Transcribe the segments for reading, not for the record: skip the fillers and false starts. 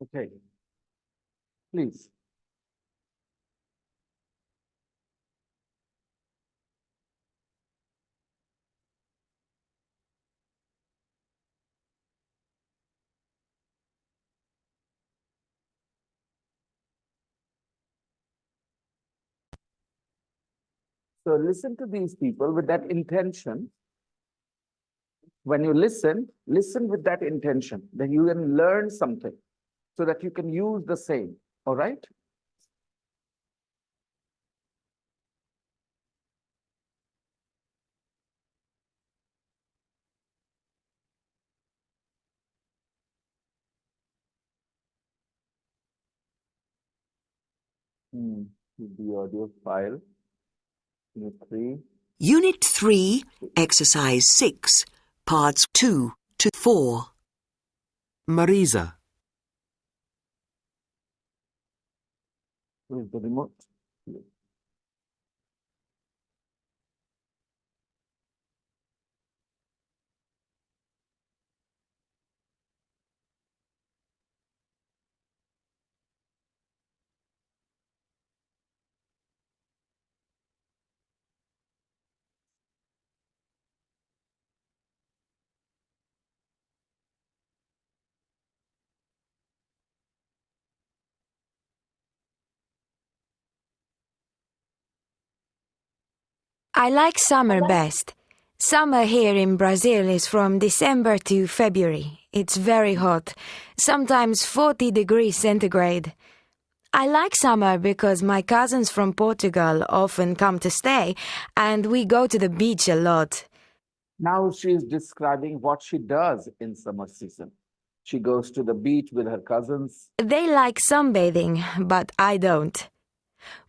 Okay, please. So listen to these people with that intention. When you listen, listen with that intention that you can learn something so that you can use the same. All right? Hmm. The audio file. Unit 3. Unit 3, Exercise 6, Parts 2 to 4. Marisa, Where's the remote? I like summer best. Summer here in Brazil is from December to February. It's very hot, sometimes 40 degrees centigrade. I like summer because my cousins from Portugal often come to stay and we go to the beach a lot. Now she's describing what she does in summer season. She goes to the beach with her cousins. They like sunbathing, but I don't.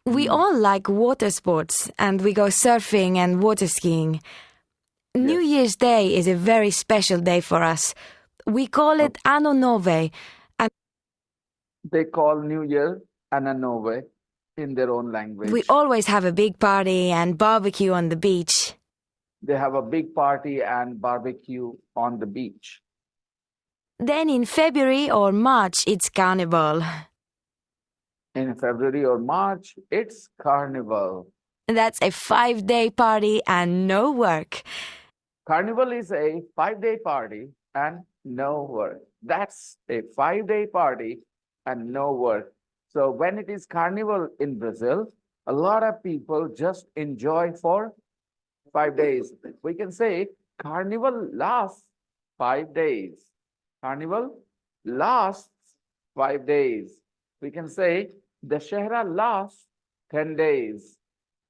We all like water sports and we go surfing and water skiing. New Yes. Year's Day is a very special day for us. We call it Anno Nove, and They call New Year Anna Nove in their own language. we always have a big party and barbecue on the beach. They have a big party and barbecue on the beach. Then in February or March, it's Carnival. In February or March, it's Carnival. That's a 5-day party and no work. Carnival is a 5-day party and no work. That's a 5-day party and no work. So when it is Carnival in Brazil, a lot of people just enjoy for 5 days. We can say Carnival lasts 5 days. Carnival lasts 5 days. We can say the Shehra lasts 10 days,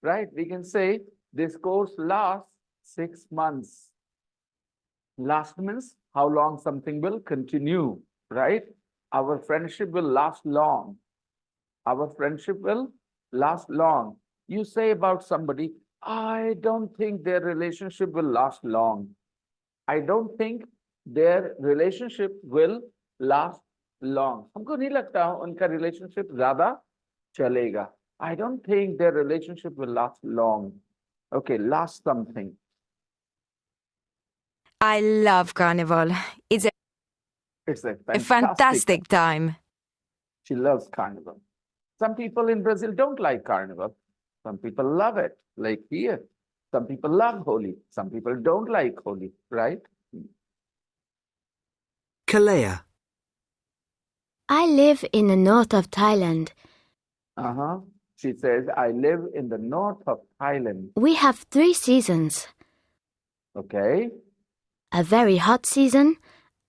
right? We can say this course lasts 6 months. Last means how long something will continue, right? Our friendship will last long. Our friendship will last long. You say about somebody, I don't think their relationship will last long. I don't think their relationship will last long. हमको नहीं लगता उनका relationship ज़्यादा चलेगा. I don't think their relationship will last long. Okay, last something. I love Carnival. It's It's a a fantastic. fantastic time. She loves Carnival. Some people in Brazil don't like Carnival. Some people love it, like here. Some people love Holi. Some people don't like Holi, right? Kalea, I live in the north of Thailand. Uh-huh. She says, I live in the north of Thailand. We have 3 seasons: Okay. a very hot season,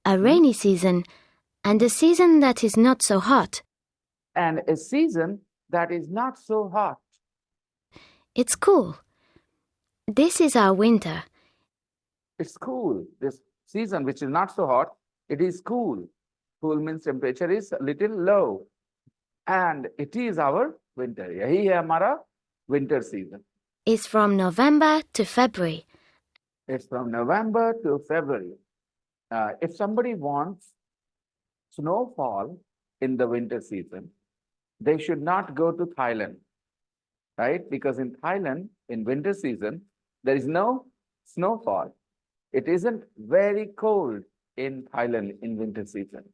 a rainy season, and a season that is not so hot. And a season that is not so hot. It's cool. This is our winter. It's cool. This season, which is not so hot, it is cool. Cool means temperature is a little low. And it is our winter. यही है हमारा winter season. It's from November to February. It's from November to February. If somebody wants snowfall in the winter season, they should not go to Thailand, right? Because in Thailand, in winter season, there is no snowfall. It isn't very cold in Thailand in winter season.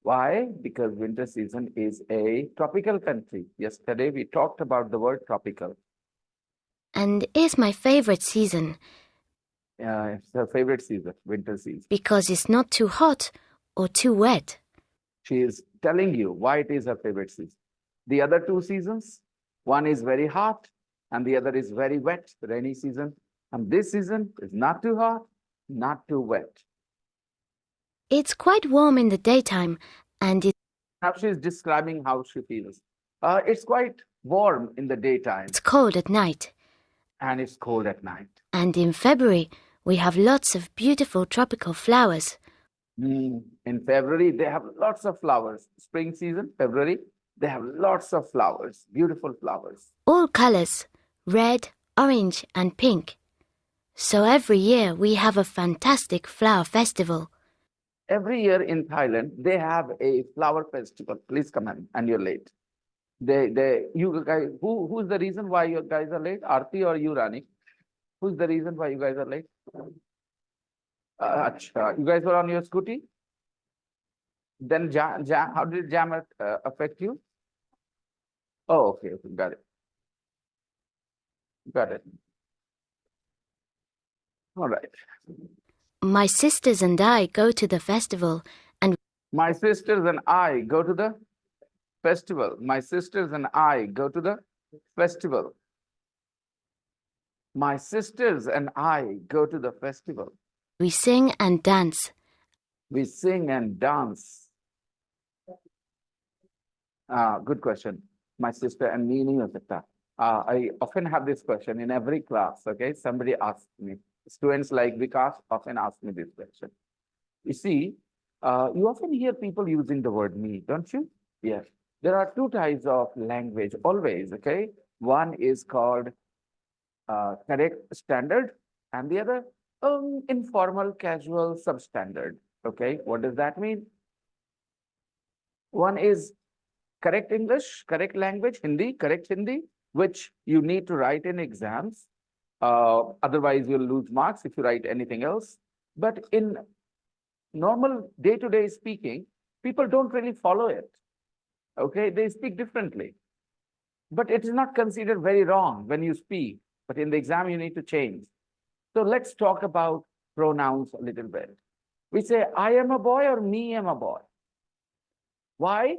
Why? Because winter season is a tropical country. Yesterday we talked about the word tropical. And it's my favorite season It's her favorite season, winter season. because it's not too hot or too wet. She is telling you why it is her favorite season. The other two seasons, one is very hot and the other is very wet, the rainy season. And this season is not too hot, not too wet. It's quite warm in the daytime and Now she is describing how she feels. It's quite warm in the daytime it's cold at night. and it's cold at night. And in February, we have lots of beautiful tropical flowers. In February, they have lots of flowers. Spring season, February, they have lots of flowers, beautiful flowers. All colors, red, orange, and pink. So every year we have a fantastic flower festival. Every year in Thailand, they have a flower festival. Please come in, and you're late. You guys, who's the reason why you guys are late? Aarti or you, Rani? Who's the reason why you guys are late? Acha, you guys were on your scooty? Then how did jam affect you? Oh, okay, got it. Got it. All right. My sisters and I go to the festival and My sisters and I go to the festival. My sisters and I go to the festival. My sisters and I go to the festival. we sing and dance. We sing and dance. Good question. My sister and me nahi ho sakta. I often have this question in every class. Okay, somebody asks me. Students like Vikas often ask me this question. You see, you often hear people using the word me, don't you? Yes. There are two types of language always. Okay, one is called correct standard, and the other informal, casual, substandard. Okay, what does that mean? One is correct English, correct language, Hindi, correct Hindi, which you need to write in exams. Otherwise, you'll lose marks if you write anything else. But in normal day-to-day speaking, people don't really follow it. Okay, they speak differently. But it is not considered very wrong when you speak. But in the exam, you need to change. So let's talk about pronouns a little bit. We say, I am a boy or me am a boy. Why?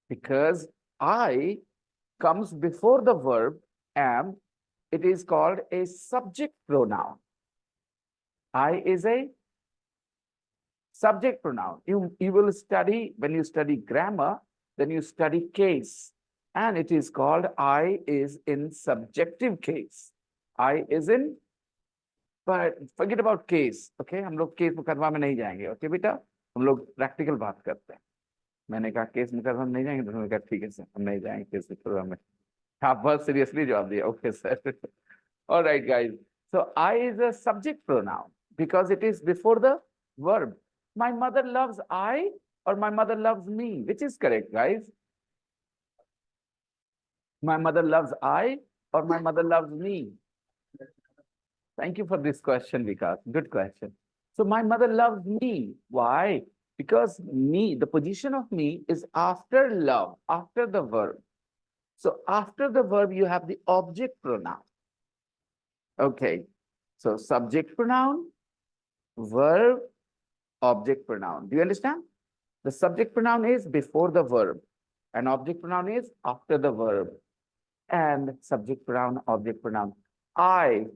Because I comes before the verb am. It is called a subject pronoun. I is a subject pronoun. You will study, when you study grammar, then you study case. And it is called I is in subjective case. I is in, but forget about case. Okay, हम लोग case मुकदमा में नहीं जाएंगे. Okay, बेटा, हम लोग practical बात करते हैं. मैंने कहा केस मुकदमा में नहीं जाएंगे, तो उन्होंने कहा ठीक है सर, हम नहीं जाएंगे केस मुकदमा में. आप बहुत सीरियसली जवाब दिया. Okay, sir. All right, guys. So I is a subject pronoun because it is before the verb. My mother loves I or my mother loves me. Which is correct, guys? My mother loves I or my mother loves me. Thank you for this question, Vikas. Good question. So my mother loves me. Why? Because me, the position of me is after love, after the verb. So after the verb, you have the object pronoun. Okay. So subject pronoun, verb, object pronoun. Do you understand? The subject pronoun is before the verb, and object pronoun is after the verb. And subject pronoun, object pronoun. I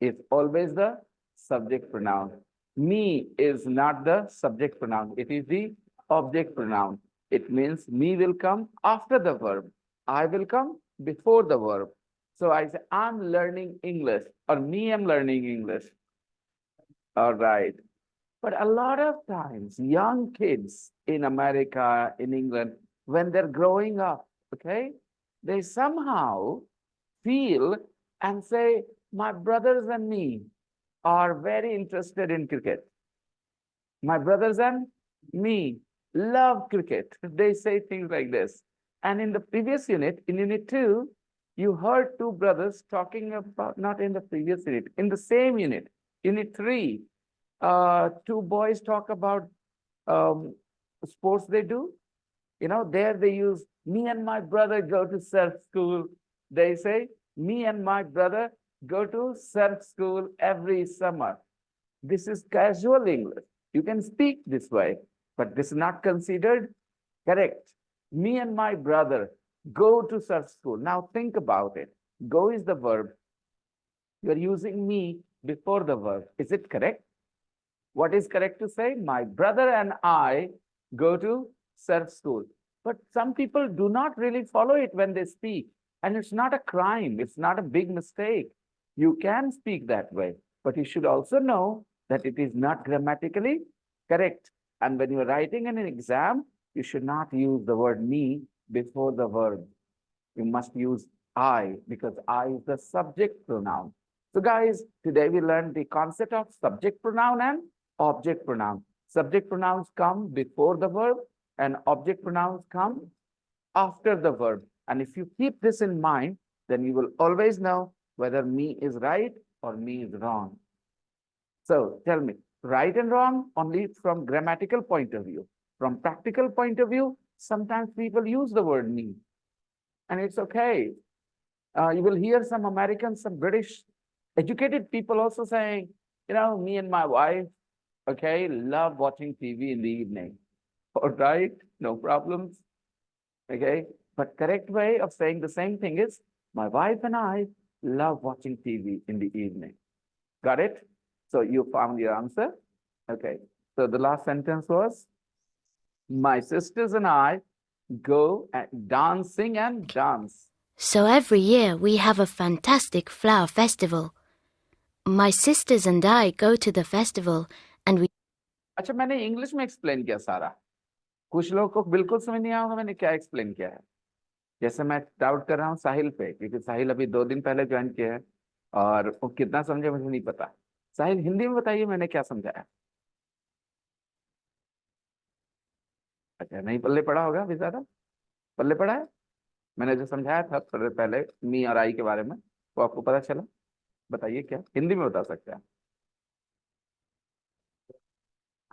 is always the subject pronoun. Me is not the subject pronoun. It is the object pronoun. It means me will come after the verb. I will come before the verb. So I say, I'm learning English, or me, I'm learning English. All right. But a lot of times, young kids in America, in England, when they're growing up, okay, they somehow feel and say, my brothers and me are very interested in cricket. My brothers and me love cricket. They say things like this. And in the previous unit, in unit 2, you heard two brothers talking about, not in the previous unit, in the same unit, unit 3, two boys talk about sports they do? There they use me and my brother go to surf school. They say me and my brother go to surf school every summer. This is casual English. You can speak this way, but this is not considered correct. Me and my brother go to surf school. Now think about it. Go is the verb. You're using me before the verb. Is it correct? What is correct to say? My brother and I go to surf school. But some people do not really follow it when they speak. And it's not a crime. It's not a big mistake. You can speak that way. But you should also know that it is not grammatically correct. And when you're writing in an exam, you should not use the word me before the verb. You must use I, because I is the subject pronoun. So guys, today we learned the concept of subject pronoun and object pronoun. Subject pronouns come before the verb and object pronouns come after the verb. And if you keep this in mind, then you will always know whether me is right or me is wrong. So tell me, right and wrong only from grammatical point of view. From practical point of view, sometimes people use the word me, and it's okay. You will hear some Americans, some British educated people also saying, me and my wife, okay, love watching TV in the evening. All right, no problems. Okay, but correct way of saying the same thing is, my wife and I love watching TV in the evening. Got it? So you found your answer. Okay, so the last sentence was, my sisters and I go dancing and dance. So every year we have a fantastic flower festival. My sisters and I go to the festival and we... अच्छा, मैंने English में explain किया सारा. कुछ लोगों को बिल्कुल समझ नहीं आया मैंने क्या एक्सप्लेन किया है. जैसे मैं डाउट कर रहा हूँ साहिल पे, क्योंकि साहिल अभी 2 दिन पहले ज्वाइन किया है और वो कितना समझे मुझे नहीं पता. साहिल, हिंदी में बताइए मैंने क्या समझाया. अच्छा, नहीं पल्ले पड़ा होगा अभी ज्यादा. पल्ले पड़ा है मैंने जो समझाया था पहले मी और आई के बारे में, वो आपको पता चला? बताइए क्या हिंदी में बता सकते हैं?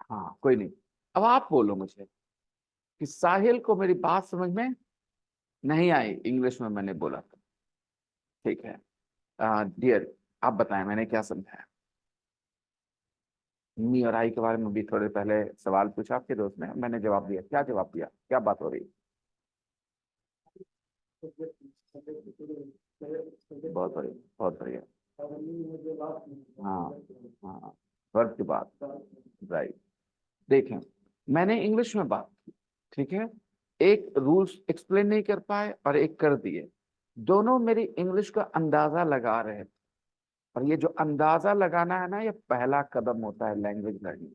हाँ, कोई नहीं. अब आप बोलो मुझे कि साहिल को मेरी बात समझ में नहीं आई, इंग्लिश में मैंने बोला था. ठीक है डियर, आप बताएं मैंने क्या समझाया. मी और आई के बारे में भी थोड़े पहले सवाल पूछा आपके दोस्त ने, मैंने जवाब दिया. क्या जवाब दिया? क्या बात हो रही? बहुत बढ़िया, बहुत बढ़िया. हाँ हाँ, वर्ब की बात. राइट. देखें, मैंने इंग्लिश में बात की, ठीक है. एक रूल्स एक्सप्लेन नहीं कर पाए और एक कर दिए. दोनों मेरी इंग्लिश का अंदाजा लगा रहे थे. और ये जो अंदाजा लगाना है ना, ये पहला कदम होता है लैंग्वेज लर्निंग.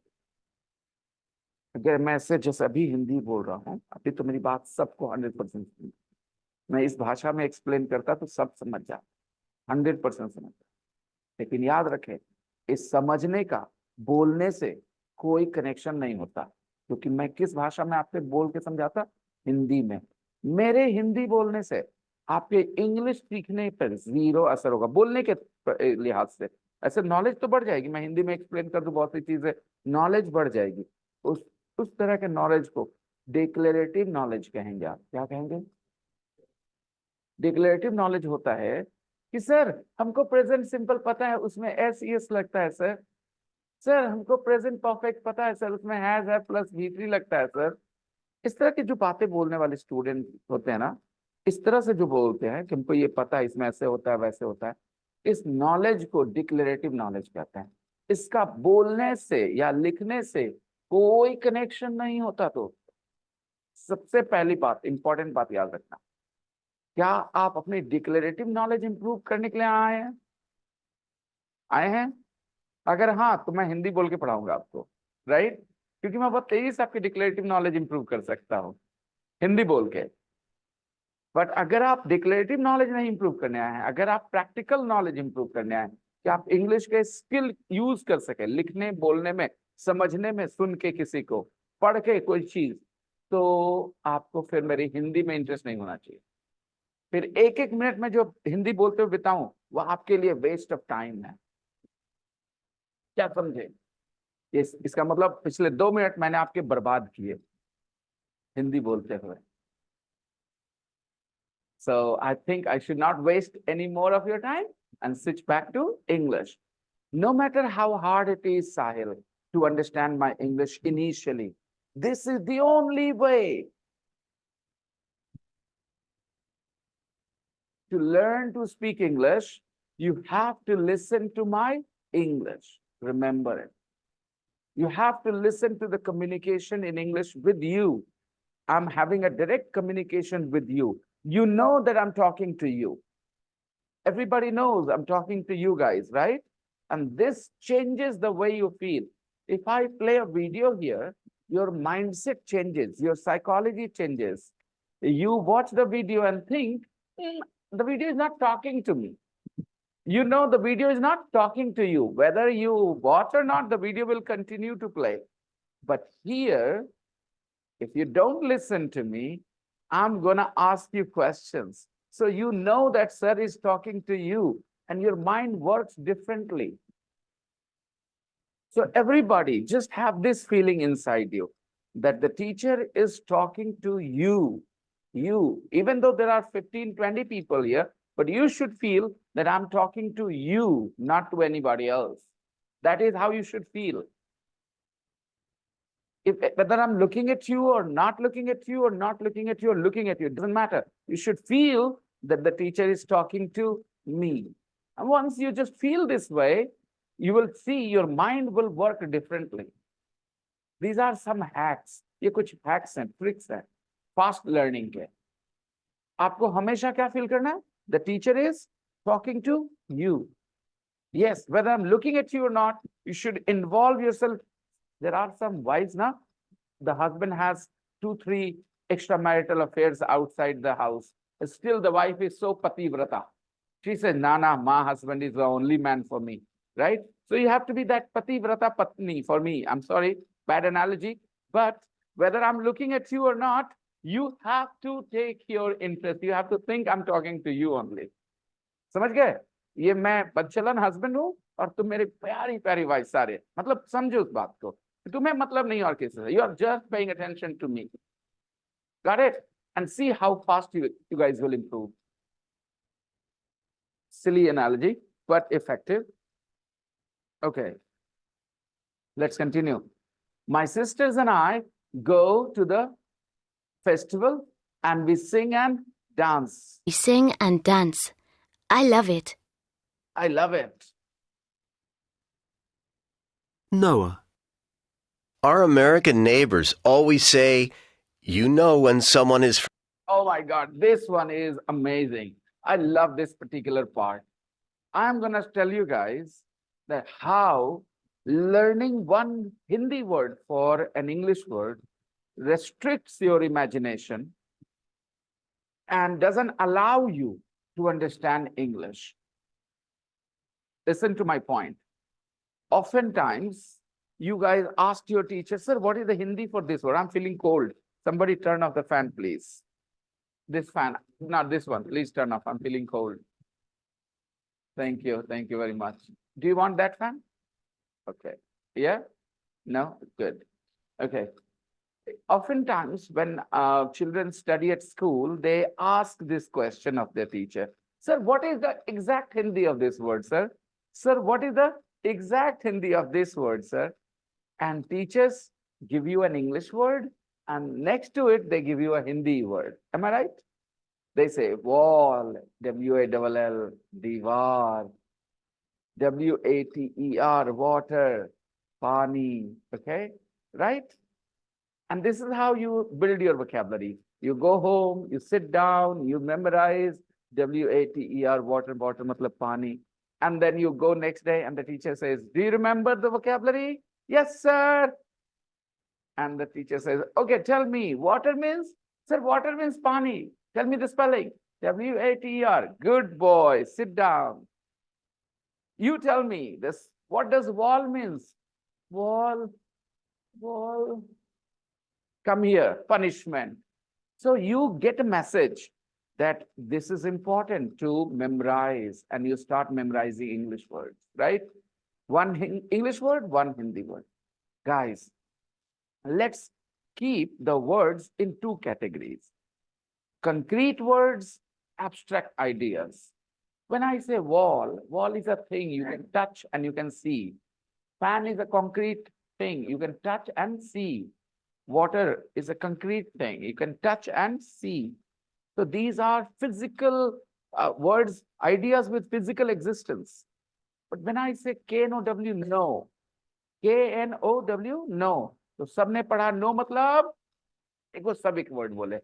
अगर मैं इससे जैसे अभी हिंदी बोल रहा हूँ, अभी तो मेरी बात सबको 100% समझ. मैं इस भाषा में एक्सप्लेन करता तो सब समझ जाता, 100% समझ जाता. लेकिन याद रखें, इस समझने का बोलने से कोई कनेक्शन नहीं होता. क्योंकि मैं किस भाषा में आपसे बोल के समझाता? हिंदी में. मेरे हिंदी बोलने से आपके इंग्लिश सीखने पर 0 असर होगा बोलने के लिहाज से. ऐसे नॉलेज तो बढ़ जाएगी, मैं हिंदी में एक्सप्लेन कर दूं बहुत सी चीजें, नॉलेज बढ़ जाएगी. उस तरह के नॉलेज को डिक्लेरेटिव नॉलेज कहेंगे. आप क्या कहेंगे? डिक्लेरेटिव नॉलेज होता है कि सर हमको प्रेजेंट सिंपल पता है, उसमें एस एस लगता है सर. सर हमको प्रेजेंट परफेक्ट पता है सर, उसमें हैज है प्लस V3 लगता है सर. इस तरह की जो बातें बोलने वाले स्टूडेंट होते हैं ना, इस तरह से जो बोलते हैं कि हमको ये पता है, इसमें ऐसे होता है वैसे होता है, इस नॉलेज को डिक्लेरेटिव नॉलेज कहते हैं. इसका बोलने से या लिखने से कोई कनेक्शन नहीं होता. तो सबसे पहली बात, इंपॉर्टेंट बात याद रखना, क्या आप अपनी डिक्लेरेटिव नॉलेज इंप्रूव करने के लिए आए हैं? आए हैं? अगर हाँ, तो मैं हिंदी बोल के पढ़ाऊंगा आपको. राइट? क्योंकि मैं बहुत तेजी से आपकी डिक्लेरेटिव नॉलेज इंप्रूव कर सकता हूँ हिंदी बोल के. बट अगर आप डिक्लेरेटिव नॉलेज नहीं इंप्रूव करने आए हैं, अगर आप प्रैक्टिकल नॉलेज इंप्रूव करने आए हैं कि आप इंग्लिश के स्किल यूज कर सके लिखने बोलने में, समझने में, सुन के किसी को, पढ़ के कोई चीज, तो आपको फिर मेरी हिंदी में इंटरेस्ट नहीं होना चाहिए. फिर 1-1 मिनट में जो हिंदी बोलते हुए बिताऊं, वो आपके लिए वेस्ट ऑफ टाइम है. क्या समझे? इसका मतलब पिछले 2 मिनट मैंने आपके बर्बाद किए हिंदी बोलते हुए. So I think I should not waste any more of your time and switch back to English. No matter how hard it is, Sahil, to understand my English initially, this is the only way to learn to speak English. You have to listen to my English. Remember it. You have to listen to the communication in English with you. I'm having a direct communication with you. You know that I'm talking to you. Everybody knows I'm talking to you guys, right? And this changes the way you feel. If I play a video here, your mindset changes, your psychology changes. You watch the video and think, the video is not talking to me. You know the video is not talking to you. Whether you watch or not, the video will continue to play. But here, if you don't listen to me, I'm going to ask you questions. So you know that sir is talking to you and your mind works differently. So everybody just have this feeling inside you that the teacher is talking to you. Even though there are 15, 20 people here, but you should feel that I'm talking to you, not to anybody else. That is how you should feel. Whether I'm looking at you or not looking at you or not looking at you or looking at you, it doesn't matter. You should feel that the teacher is talking to me. And once you just feel this way, you will see your mind will work differently. These are some hacks. ये कुछ hacks हैं, tricks हैं, fast learning के. आपको हमेशा क्या feel करना है? The teacher is talking to you. Yes, whether I'm looking at you or not, you should involve yourself. There are some wives now, the husband has 2, 3 extramarital affairs outside the house. Still the wife is so pativrata. She says, Nana, my husband is the only man for me, right? So you have to be that pativrata patni for me. I'm sorry, bad analogy. But whether I'm looking at you or not, you have to take your interest. You have to think I'm talking to you only. समझ गए? ये मैं बदचलन husband हूँ और तुम मेरी प्यारी प्यारी वाइफ सारे. मतलब समझो उस बात को. तुम्हें मतलब नहीं और किसी से. You are just paying attention to me. Got it? And see how fast you guys will improve. Silly analogy, but effective. Okay. Let's continue. My sisters and I go to the festival and we sing and dance. We sing and dance. I love it. I love it. Noah. Our American neighbors always say, you know when someone is. Oh my God, this one is amazing. I love this particular part. I'm going to tell you guys that how learning one Hindi word for an English word restricts your imagination and doesn't allow you to understand English. Listen to my point. Oftentimes, you guys ask your teacher, sir, what is the Hindi for this word? I'm feeling cold. Somebody turn off the fan, please. This fan, not this one. Please turn off. I'm feeling cold. Thank you. Thank you very much. Do you want that fan? Okay. Yeah? No? Good. Okay. Oftentimes, when children study at school, they ask this question of their teacher. Sir, what is the exact Hindi of this word, sir? Sir, what is the exact Hindi of this word, sir? And teachers give you an English word, and next to it, they give you a Hindi word. Am I right? They say wall, W-A-L-L, diwar, W-A-T-E-R, water, pani, okay? Right? And this is how you build your vocabulary. You go home, you sit down, you memorize W-A-T-E-R, water, water, matlab pani. And then you go next day and the teacher says, do you remember the vocabulary? Yes, sir. And the teacher says, okay, tell me, water means? Sir, water means pani. Tell me the spelling. W-A-T-E-R. Good boy, sit down. You tell me this. What does wall means? Wall. Come here, punishment. So you get a message that this is important to memorize, and you start memorizing English words, right? One English word, one Hindi word. Guys, let's keep the words in two categories. Concrete words, abstract ideas. When I say wall, wall is a thing you can touch and you can see. Fan is a concrete thing you can touch and see. Water is a concrete thing you can touch and see. So these are physical words, ideas with physical existence. But when I say K-N-O-W, no. K-N-O-W, no. तो सबने पढ़ा no मतलब एक वो सब एक word बोले,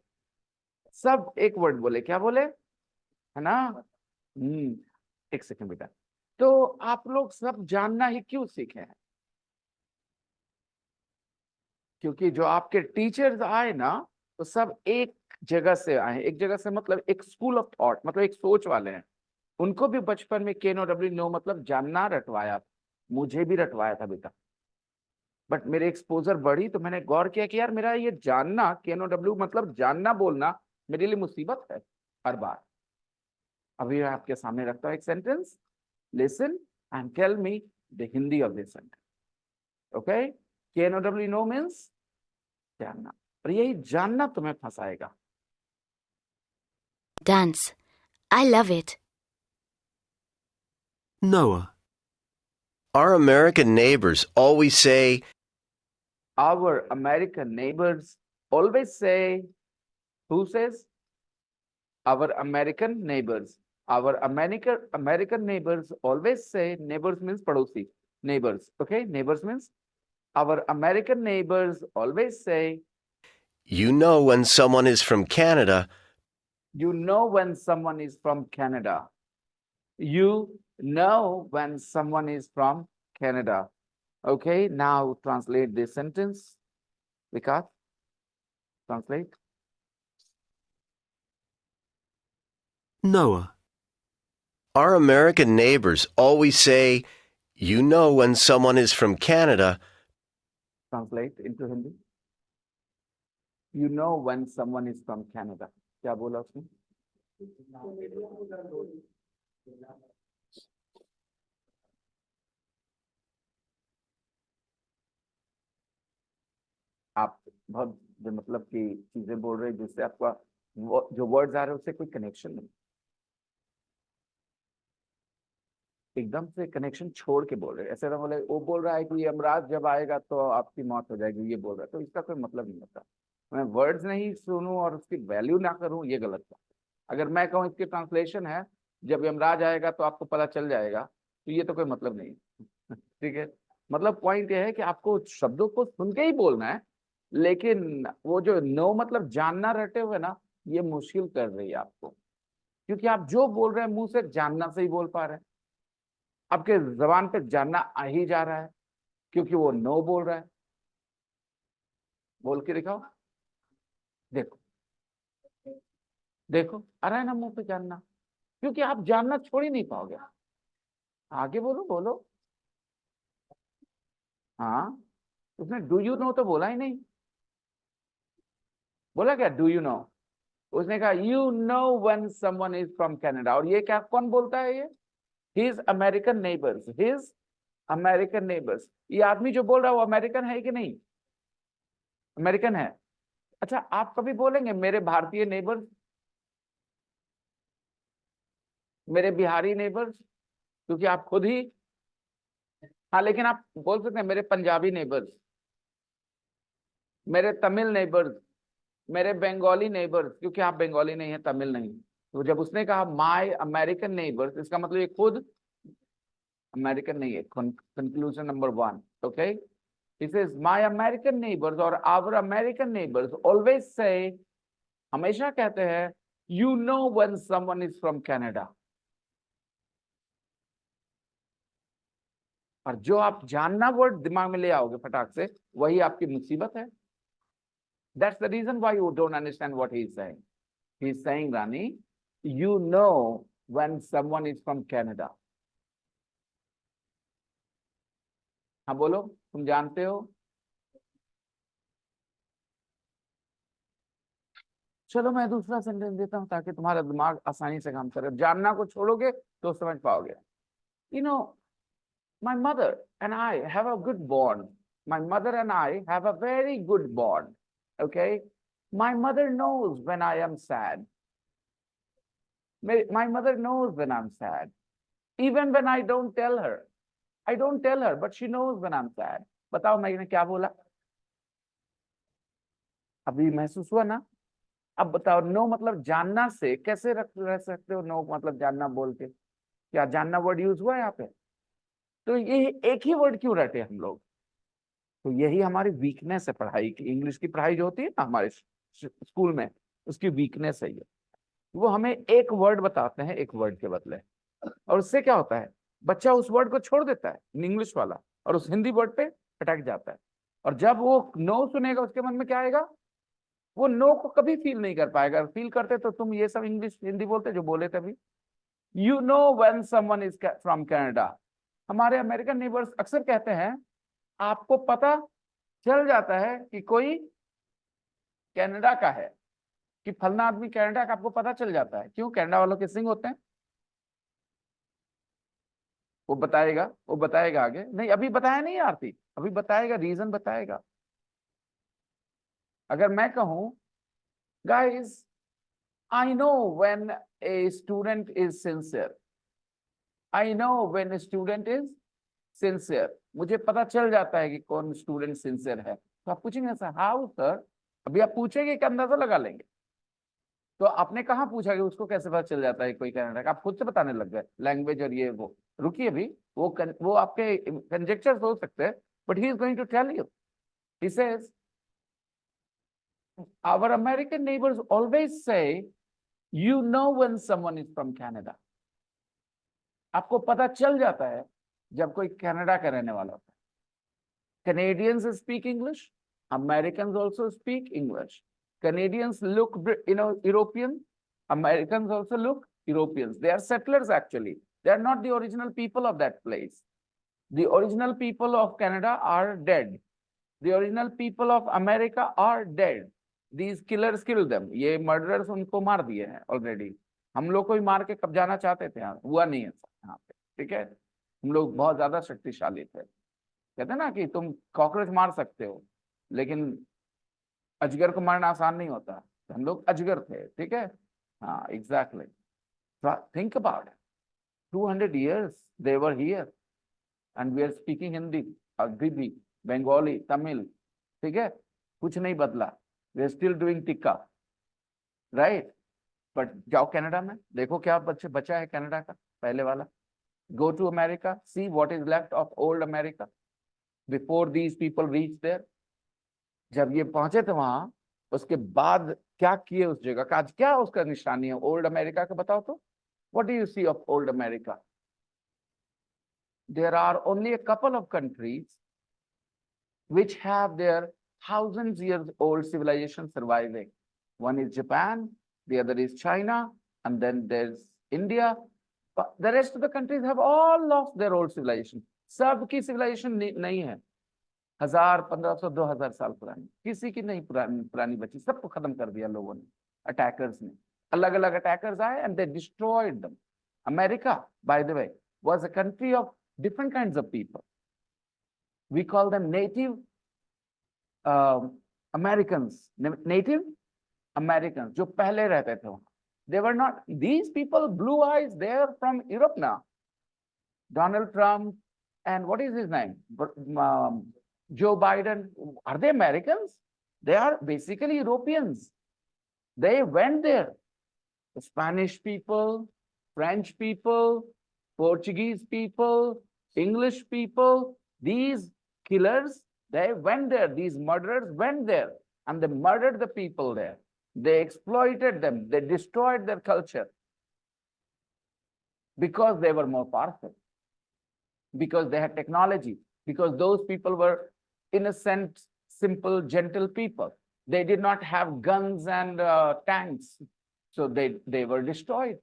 सब एक वर्ड बोले, क्या बोले, है ना? एक सेकंड बेटा। तो आप लोग सब जानना ही क्यों सीखे हैं? क्योंकि जो आपके टीचर्स आए ना, तो सब एक जगह से आए। एक जगह से मतलब एक स्कूल ऑफ थॉट, मतलब एक सोच वाले हैं। उनको भी बचपन में K-N-O-W नो मतलब जानना रटवाया, मुझे भी रटवाया था बेटा। बट मेरे एक्सपोजर बढ़ी तो मैंने गौर किया कि यार मेरा ये जानना K-N-O-W मतलब जानना बोलना मेरे लिए मुसीबत है हर बार। अभी मैं आपके सामने रखता हूँ एक sentence, listen and tell me the Hindi of this sentence. Okay, K-N-O-W know means जानना, और यही जानना तुम्हें फंसाएगा। Dance. I love it. Noah. Our American neighbors always say, Our American neighbors always say, who says? Our American neighbors. Our American neighbors always say, neighbors means padosi, neighbors. Okay, neighbors means our American neighbors always say, you know when someone is from Canada. you know when someone is from Canada. You know when someone is from Canada. Okay, now translate this sentence. Vikas, translate. Noah. Our American neighbors always say, you know when someone is from Canada. Translate into Hindi. You know when someone is from Canada. क्या बोला उसने? आप बहुत मतलब की चीजें बोल रहे हैं जिससे आपका जो वर्ड्स आ रहे हैं उससे कोई कनेक्शन नहीं, एकदम से कनेक्शन छोड़ के बोल रहे हैं। ऐसे ना बोले, वो बोल रहा है कि यमराज जब आएगा तो आपकी मौत हो जाएगी, ये बोल रहा है, तो इसका कोई मतलब नहीं होता। मैं वर्ड्स नहीं सुनूं और उसकी वैल्यू ना करूं, ये गलत बात। अगर मैं कहूं इसकी ट्रांसलेशन है जब यमराज आएगा तो आपको पता चल जाएगा, तो ये तो कोई मतलब नहीं। ठीक है, मतलब पॉइंट ये है कि आपको शब्दों को सुन के ही बोलना है, लेकिन वो जो नो मतलब जानना रटे हुए ना, ये मुश्किल कर रही है आपको, क्योंकि आप जो बोल रहे हैं मुंह से जानना से ही बोल पा रहे हैं, आपके जबान पे जानना आ ही जा रहा है, क्योंकि वो नो बोल रहा है। बोल के दिखाओ, देखो देखो आ रहा है ना मुंह पे जानना, क्योंकि आप जानना छोड़ ही नहीं पाओगे। आगे बोलो बोलो। हाँ, उसने डू यू नो तो बोला ही नहीं, बोला क्या डू यू नो? उसने कहा you know when someone is from Canada. और ये क्या, कौन बोलता है ये? His American neighbours, his American neighbours. ये आदमी जो बोल रहा है वो अमेरिकन है कि नहीं? अमेरिकन है। अच्छा, आप कभी बोलेंगे मेरे भारतीय नेबर्स, मेरे बिहारी नेबर्स? क्योंकि आप खुद ही, हाँ, लेकिन आप बोल सकते हैं मेरे पंजाबी नेबर्स, मेरे तमिल नेबर्स, मेरे बंगाली नेबर्स, क्योंकि आप बंगाली नहीं है, तमिल नहीं। तो जब उसने कहा माय अमेरिकन नेबर्स, इसका मतलब ये खुद अमेरिकन नहीं है। Conclusion number 1, okay. He says my American neighbors or our American neighbors always say, हमेशा कहते हैं you know when someone is from Canada। और जो आप जानना वर्ड दिमाग में ले आओगे फटाक से, वही आपकी मुसीबत है। That's the reason why you don't understand what he is saying. He is saying, Rani, you know when someone is from Canada। हाँ बोलो, तुम जानते हो? चलो मैं दूसरा सेंटेंस देता हूं ताकि तुम्हारा दिमाग आसानी से काम करे। जानना को छोड़ोगे तो समझ पाओगे। You know, my mother and I have a good bond. my mother and I have a very good bond. Okay. My mother knows when I am sad. My mother knows when I'm sad. Even when I don't tell her. I don't tell her, but she knows when I'm sad. बताओ मैंने क्या बोला? अभी महसूस हुआ ना? अब बताओ नो मतलब जानना से कैसे रह सकते हो? नो मतलब जानना बोल के क्या जानना वर्ड यूज हुआ यहाँ पे? तो ये एक ही वर्ड क्यों रटे हम लोग? तो यही हमारी वीकनेस है पढ़ाई की। इंग्लिश की पढ़ाई जो होती है ना हमारे स्कूल में, उसकी वीकनेस है ये। वो हमें एक वर्ड बताते हैं एक वर्ड के बदले, और उससे क्या होता है, बच्चा उस वर्ड को छोड़ देता है इंग्लिश वाला और उस हिंदी वर्ड पे अटक जाता है। और जब वो नो सुनेगा उसके मन में क्या आएगा? वो नो को कभी फील नहीं कर पाएगा। फील करते तो तुम ये सब इंग्लिश हिंदी बोलते जो बोले थे अभी। You know when someone is from Canada. हमारे अमेरिकन नेबर्स अक्सर कहते हैं आपको पता चल जाता है कि कोई कनाडा का है, कि फलना आदमी कनाडा का आपको पता चल जाता है। क्यों? कनाडा वालों के सिंग होते हैं। वो बताएगा आगे। नहीं अभी बताया नहीं आरती, अभी बताएगा, रीजन बताएगा। अगर मैं कहूं guys I know when a student is sincere, I know when a student is sincere, मुझे पता चल जाता है कि कौन स्टूडेंट सिंसियर है। तो आप पूछेंगे सर हाउ सर? अभी आप पूछेंगे कि अंदाजा लगा लेंगे। तो आपने कहाँ पूछा कि उसको कैसे पता चल जाता है कोई कनाडा का? आप खुद से बताने लग गए लैंग्वेज और ये वो। रुकिए अभी, वो आपके कंजेक्चर्स हो सकते हैं, but he is going to tell you. He says our American neighbors always say you know when someone is from Canada. आपको पता चल जाता है जब कोई कनाडा का रहने वाला होता है। Canadians speak English, Americans also speak English. Canadians look European, Americans also look Europeans. They are settlers actually. They are not the original people of that place. The original people of Canada are dead. The original people of America are dead. These killers killed them. ये murderers उनको मार दिए हैं already. हम लोग को ही मार के कब जाना चाहते थे, यहाँ हुआ नहीं है यहाँ पे। ठीक है, हम लोग बहुत ज्यादा शक्तिशाली थे। कहते हैं ना कि तुम कॉकरोच मार सकते हो लेकिन अजगर को मारना आसान नहीं होता। हम लोग अजगर थे। ठीक है, हाँ exactly. Think about it, 200 years they were here and we are speaking Hindi, अभी बंगाली, तमिल। ठीक है, कुछ नहीं बदला। we are still doing tikka, right? But जाओ कनाडा में, देखो क्या बचा है कनाडा का पहले वाला। go to America, see what is left of old America before these people reached there. जब ये पहुंचे थे वहां, उसके बाद क्या किए उस जगह का, आज क्या उसका निशानी है ओल्ड अमेरिका का? बताओ तो, what do you see of old America? There are only a couple of countries which have their thousands years old civilization surviving. One is Japan, the other is China, and then there's India. But the rest of the countries have all lost their old civilization. सबकी civilization नहीं है, 1000, 1500, 2000 साल पुरानी, किसी की नहीं पुरानी बची। सबको खत्म कर दिया लोगों ने, अटैकर्स ने। अलग अलग अटैकर्स आए and they destroyed them. America, by the way, was a country of different kinds of people. We call them native Americans, native Americans, जो पहले रहते थे वहां। They were not, these people, blue eyes, they are from Europe now. Donald Trump and what is his name? Joe Biden, are they Americans? They are basically Europeans. They went there. The Spanish people, French people, Portuguese people, English people, these killers, they went there. These murderers went there and they murdered the people there. They exploited them. They destroyed their culture because they were more powerful, because they had technology, because those people were innocent, simple, gentle people. They did not have guns and tanks, so they were destroyed.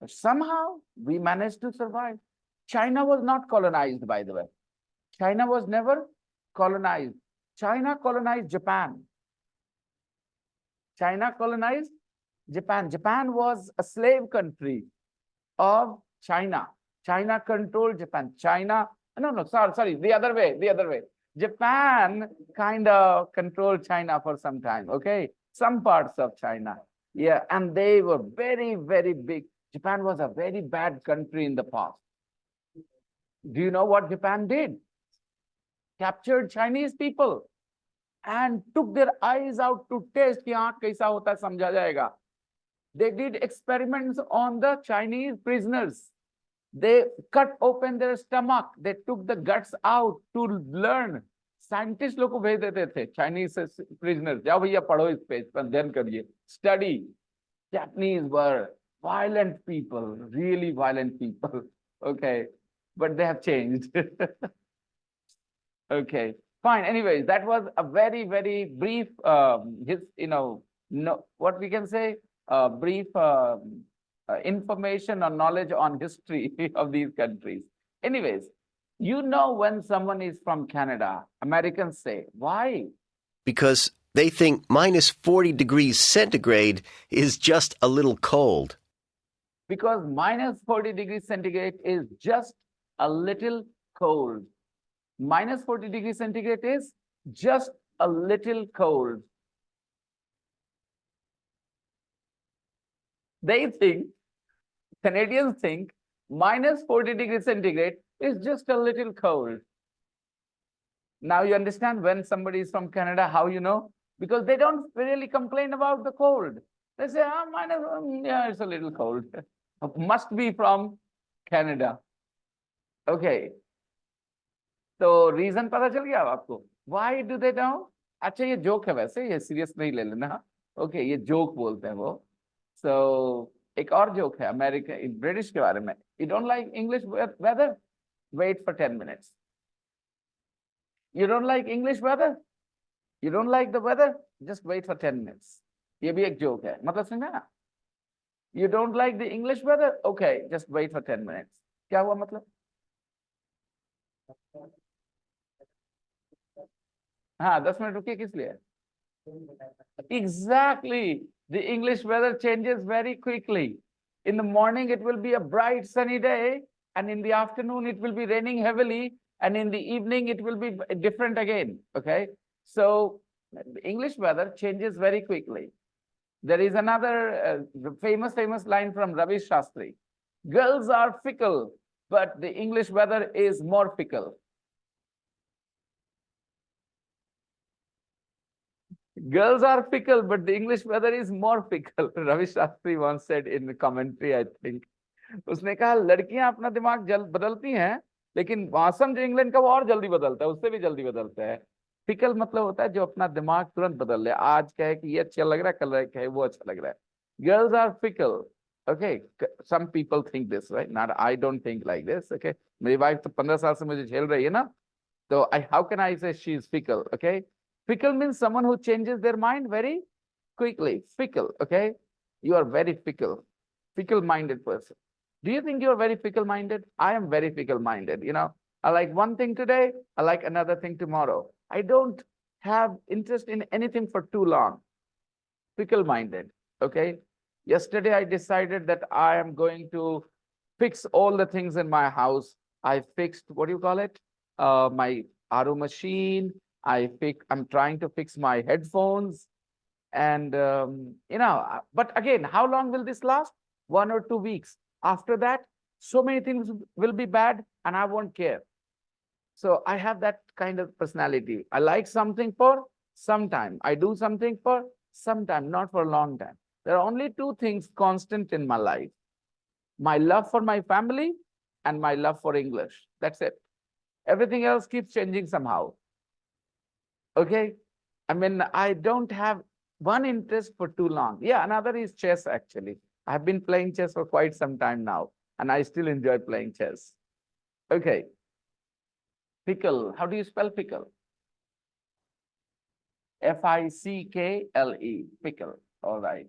But somehow we managed to survive. China was not colonized, by the way. China was never colonized. China colonized Japan. China colonized Japan. Japan was a slave country of China. China controlled Japan. China, no, sorry, the other way. Japan kind of controlled China for some time, okay? Some parts of China. Yeah, and they were very, very big. Japan was a very bad country in the past. Do you know what Japan did? Captured Chinese people and took their eyes out to test कि आँख कैसा होता है समझा जाएगा. They did experiments on the Chinese prisoners. They cut open their stomach. They took the guts out to learn. Scientists लोग को भेज देते थे Chinese prisoners. जाओ भैया पढ़ो इस पेज पर अध्ययन करिए. Study. Japanese were violent people, really violent people. Okay, but they have changed. Okay, fine. Anyways, that was a very, very brief, what we can say, brief information or knowledge on history of these countries. Anyways, you know when someone is from Canada, Americans say, why? Because they think minus 40 degrees centigrade is just a little cold. Because minus 40 degrees centigrade is just a little cold. Minus 40 degrees centigrade is just a little cold. They think, Canadians think, minus 40 degrees centigrade is just a little cold. Now you understand when somebody is from Canada, how you know? Because they don't really complain about the cold. They say, yeah, it's a little cold. Must be from Canada. Okay. So reason पता चल गया आपको? Why do they know? अच्छा ये joke है वैसे, ये serious नहीं ले लेना. Okay, ये joke बोलते हैं वो. So एक और joke है America, British के बारे में. You don't like English weather? Wait for 10 minutes. You don't like English weather? You don't like the weather? Just wait for 10 minutes. ये भी एक joke है. मतलब समझा ना? You don't like the English weather? Okay, just wait for 10 minutes. क्या हुआ मतलब? हाँ 10 मिनट रुकिए किस लिए? Exactly. The English weather changes very quickly. In the morning, it will be a bright sunny day, and in the afternoon, it will be raining heavily, and in the evening, it will be different again. Okay. So English weather changes very quickly. There is another famous line from Ravi Shastri. Girls are fickle, but the English weather is more fickle. Girls are fickle, but the English weather is more fickle. Ravi Shastri once said in the commentary, I think. उसने कहा लड़कियां अपना दिमाग बदलती हैं, लेकिन मौसम जो इंग्लैंड का वो और जल्दी बदलता है, उससे भी जल्दी बदलता है. फिकल मतलब होता है जो अपना दिमाग तुरंत बदल ले. आज कहे कि ये अच्छा लग रहा है, कल कहे वो अच्छा लग रहा है. Girls are fickle. Okay, some people think this, right? Not, I don't think like this. Okay, मेरी वाइफ तो 15 साल से मुझे झेल रही है ना, तो how can I say she is fickle? Okay, fickle means someone who changes their mind very quickly. Fickle. Okay, you are very fickle-minded person. Do you think you are very fickle-minded? I am very fickle-minded. You know, I like one thing today, I like another thing tomorrow. I don't have interest in anything for too long. Fickle-minded. Okay. Yesterday, I decided that I am going to fix all the things in my house. I fixed, what do you call it? My RO machine. I'm trying to fix my headphones. And, but again, how long will this last? 1 or 2 weeks. After that, so many things will be bad and I won't care. So I have that kind of personality. I like something for some time. I do something for some time, not for a long time. There are only 2 things constant in my life. My love for my family and my love for English. That's it. Everything else keeps changing somehow. Okay. I mean, I don't have one interest for too long. Yeah, another is chess actually. I've been playing chess for quite some time now, and I still enjoy playing chess. Okay. Fickle. How do you spell fickle? F-I-C-K-L-E. Fickle. All right.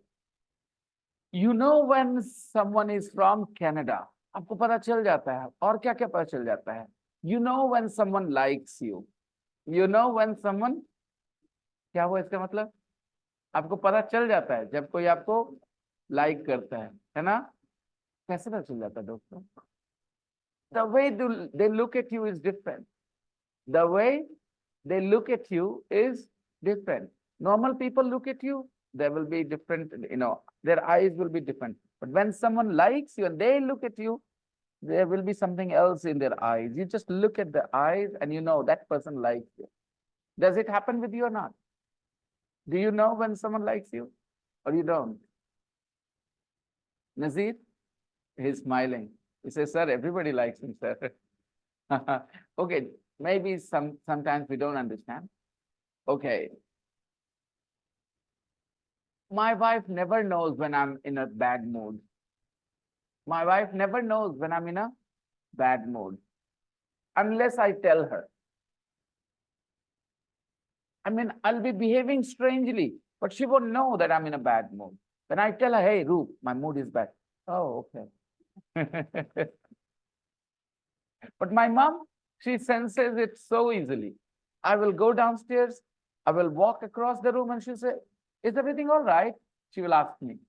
You know when someone is from Canada, आपको पता चल जाता है. और क्या क्या पता चल जाता है? You know when someone likes you. You know when someone, क्या हुआ इसका मतलब? आपको पता चल जाता है जब कोई आपको लाइक करता है ना? कैसे पता चल जाता है दोस्तों? The way they look at you is different. The way they look at you is different. Normal people look at you, there will be different, their eyes will be different. But when someone likes you and they look at you, there will be something else in their eyes. You just look at the eyes and you know that person likes you. Does it happen with you or not? Do you know when someone likes you or you don't? Nazir, he's smiling. He says, sir, everybody likes him, sir. Okay, maybe sometimes we don't understand. Okay. My wife never knows when I'm in a bad mood. My wife never knows when I'm in a bad mood unless I tell her. I mean, I'll be behaving strangely, but she won't know that I'm in a bad mood. When I tell her, hey, Roop, my mood is bad. Oh, okay. But my mom, she senses it so easily. I will go downstairs, I will walk across the room and she'll say, is everything all right? She will ask me.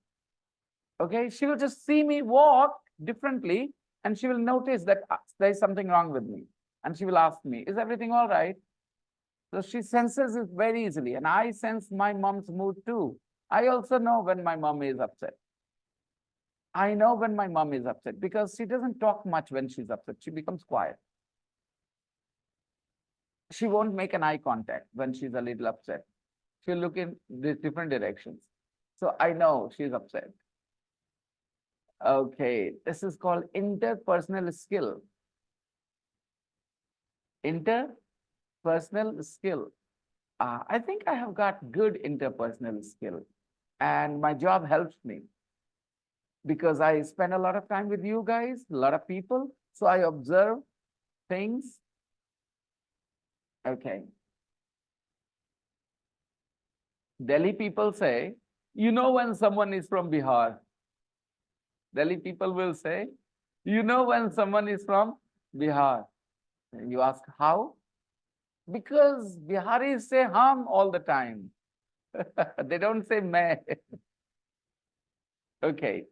Okay, she will just see me walk differently and she will notice that there is something wrong with me. And she will ask me, is everything all right? So she senses it very easily. And I sense my mom's mood too. I also know when my mom is upset. I know when my mom is upset because she doesn't talk much when she's upset. She becomes quiet. She won't make an eye contact when she's a little upset. She'll look in these different directions. So I know she's upset. Okay, this is called interpersonal skill. Interpersonal skill. I think I have got good interpersonal skill and my job helps me because I spend a lot of time with you guys, a lot of people. So I observe things. Okay. Delhi people say, you know when someone is from Bihar. Delhi people will say, you know when someone is from Bihar. You ask how? Because Biharis say hum all the time. They don't say मैं. Okay.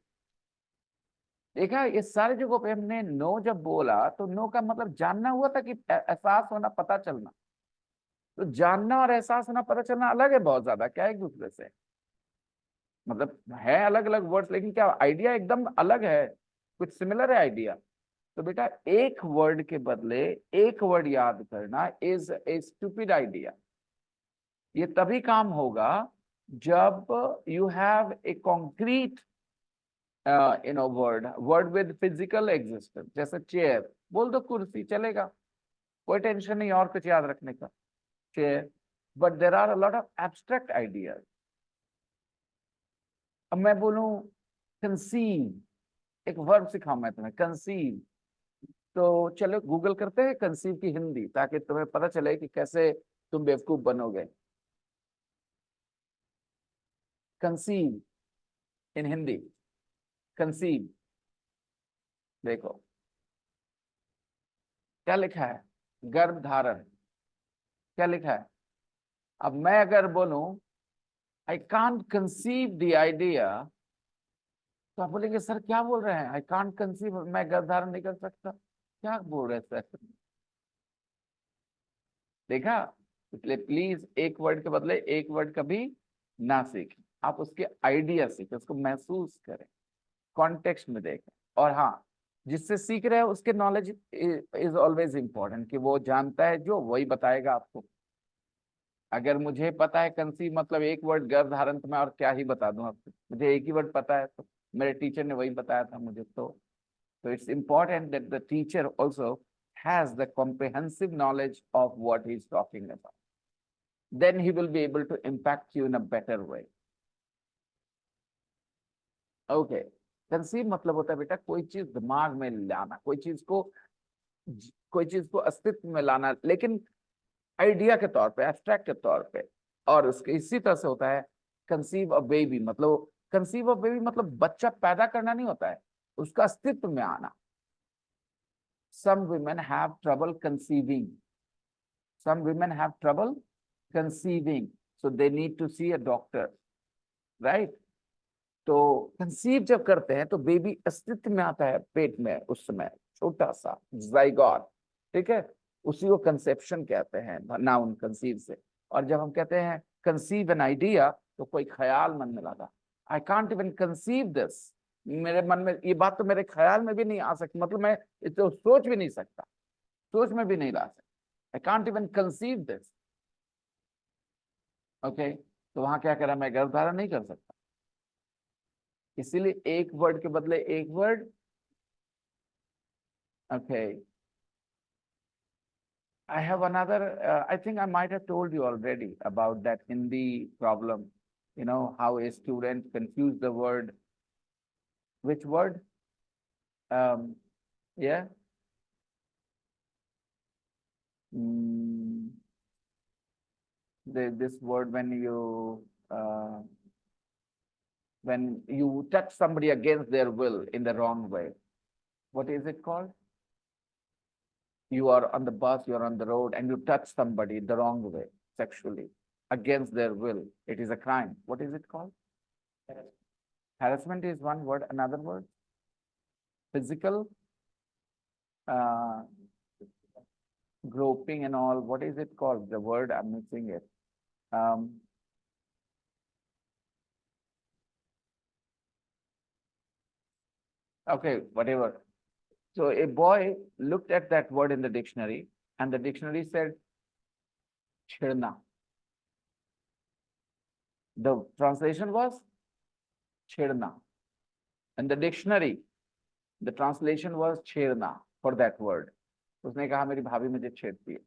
देखा ये सारी जगहों पे हमने no जब बोला तो नो का मतलब जानना हुआ था कि एहसास होना, पता चलना। तो जानना और एहसास होना, पता चलना अलग है बहुत ज्यादा, क्या एक दूसरे से? मतलब है अलग अलग वर्ड्स, लेकिन क्या आइडिया एकदम अलग है, कुछ सिमिलर है आइडिया। तो बेटा एक वर्ड के बदले एक वर्ड याद करना इज ए स्टूपिड आइडिया। ये तभी काम होगा जब you have a concrete word with physical existence. जैसे चेयर बोल दो, कुर्सी चलेगा, कोई टेंशन नहीं और कुछ याद रखने का, chair. But there are a lot of abstract ideas. अब मैं बोलूं कंसीव, एक वर्ब सिखाऊं मैं तुम्हें, कंसीव। तो चलो गूगल करते हैं कंसीव की हिंदी, ताकि तुम्हें पता चले कि कैसे तुम बेवकूफ बनोगे। कंसीव इन हिंदी, कंसीव। देखो क्या लिखा है, गर्भ धारण। क्या लिखा है? अब मैं अगर बोलूं I can't conceive the idea, तो आप बोलेंगे सर क्या बोल रहे हैं, आई कांट कंसीव, मैं गर्भ धारण नहीं कर सकता, क्या बोल रहे सर? देखा? इसलिए प्लीज एक वर्ड के बदले एक वर्ड कभी ना सीखें, आप उसके आइडिया सीखें, उसको महसूस करें, कॉन्टेक्स्ट में देखें। और हाँ, जिससे सीख रहे हैं उसके नॉलेज इज ऑलवेज इंपॉर्टेंट, कि वो जानता है जो वही बताएगा आपको। अगर मुझे पता है कंसीव मतलब एक वर्ड गर्भ धारण, तो मैं और क्या ही बता दूं आपको, मुझे एक ही वर्ड पता है, तो मेरे टीचर ने वही बताया था मुझे। तो it's important that the teacher also has the comprehensive knowledge of what he is talking about. Then he will be able to impact you in a better way. Okay. Conceive मतलब होता है बेटा कोई चीज दिमाग में लाना, कोई चीज को अस्तित्व में लाना, लेकिन आइडिया के तौर पे, एब्स्ट्रैक्ट के तौर पे। और उसके इसी तरह से होता है कंसीव अ बेबी, मतलब कंसीव अ बेबी मतलब बच्चा पैदा करना नहीं होता है, उसका अस्तित्व में आना। Some women have trouble conceiving. Some women have trouble conceiving, so they need to see a doctor, right? तो कंसीव जब करते हैं तो बेबी अस्तित्व में आता है पेट में, उस समय छोटा सा जाइगोट, ठीक है? उसी को कंसेप्शन कहते हैं, नाउन कंसीव से। और जब हम कहते हैं कंसीव एन आइडिया, तो कोई ख्याल मन में लगा, I can't even conceive this, मेरे मन में ये बात तो मेरे ख्याल में भी नहीं आ सकती, मतलब मैं तो सोच भी नहीं सकता, सोच में भी नहीं ला सकता, I can't even conceive this. Okay, तो वहां क्या करा, मैं गर्भधारण नहीं कर सकता, इसीलिए एक वर्ड के बदले एक word. Okay, I have another, I think I might have told you already about that Hindi problem. You know, how a student confused the word. Which word? Yeah. This word when you touch somebody against their will in the wrong way. What is it called? You are on the bus, you are on the road, and you touch somebody the wrong way, sexually, against their will. It is a crime. What is it called? Harassment is one word. Another word? Physical, groping and all. What is it called? The word, I'm missing it. Okay, whatever. So a boy looked at that word in the dictionary, and the dictionary said, chhirna. The translation was chhirna. And the dictionary, the translation was chhirna for that word. उसने कहा मेरी भाभी मुझे छेड़ती है।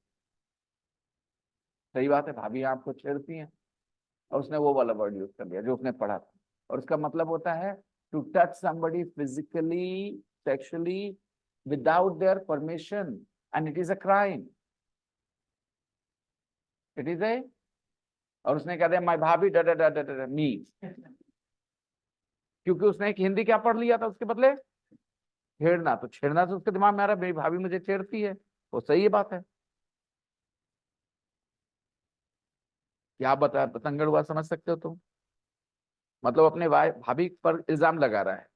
सही बात है, भाभी आपको छेड़ती हैं, और उसने वो वाला वर्ड यूज कर दिया जो उसने पढ़ा था, और उसका मतलब होता है to touch somebody physically, sexually, without their permission, and it is a crime. It is a, और उसने कह दिया my भाभी डा डा डा डा डा मी, क्योंकि उसने एक हिंदी क्या पढ़ लिया था उसके बदले, छेड़ना। तो छेड़ना तो उसके दिमाग में आ रहा है मेरी भाभी मुझे छेड़ती है, वो सही बात है। क्या बता पतंगड़ हुआ, समझ सकते हो तुम? मतलब अपने भाभी पर इल्जाम लगा रहा है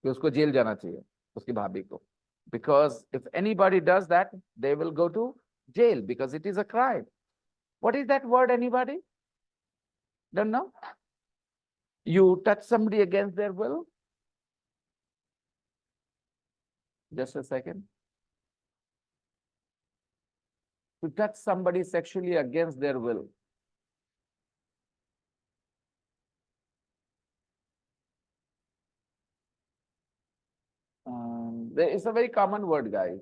कि उसको जेल जाना चाहिए, उसकी भाभी को, because if anybody does that they will go to jail because it is a crime. What is that word, anybody? Don't know? You touch somebody against their will? Just a second. To touch somebody sexually against their will. It's a very common word, guys.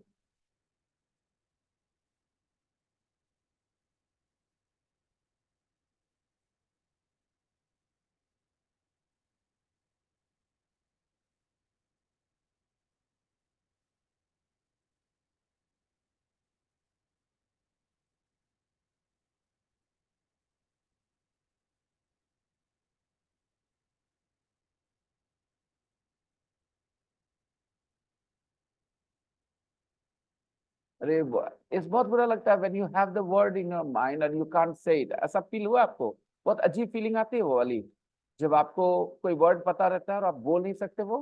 अरे इस बहुत बुरा लगता है when you have the word in your mind and you can't say it. ऐसा feel हुआ आपको? बहुत अजीब फीलिंग आती है वो वाली, जब आपको कोई वर्ड पता रहता है और आप बोल नहीं सकते वो।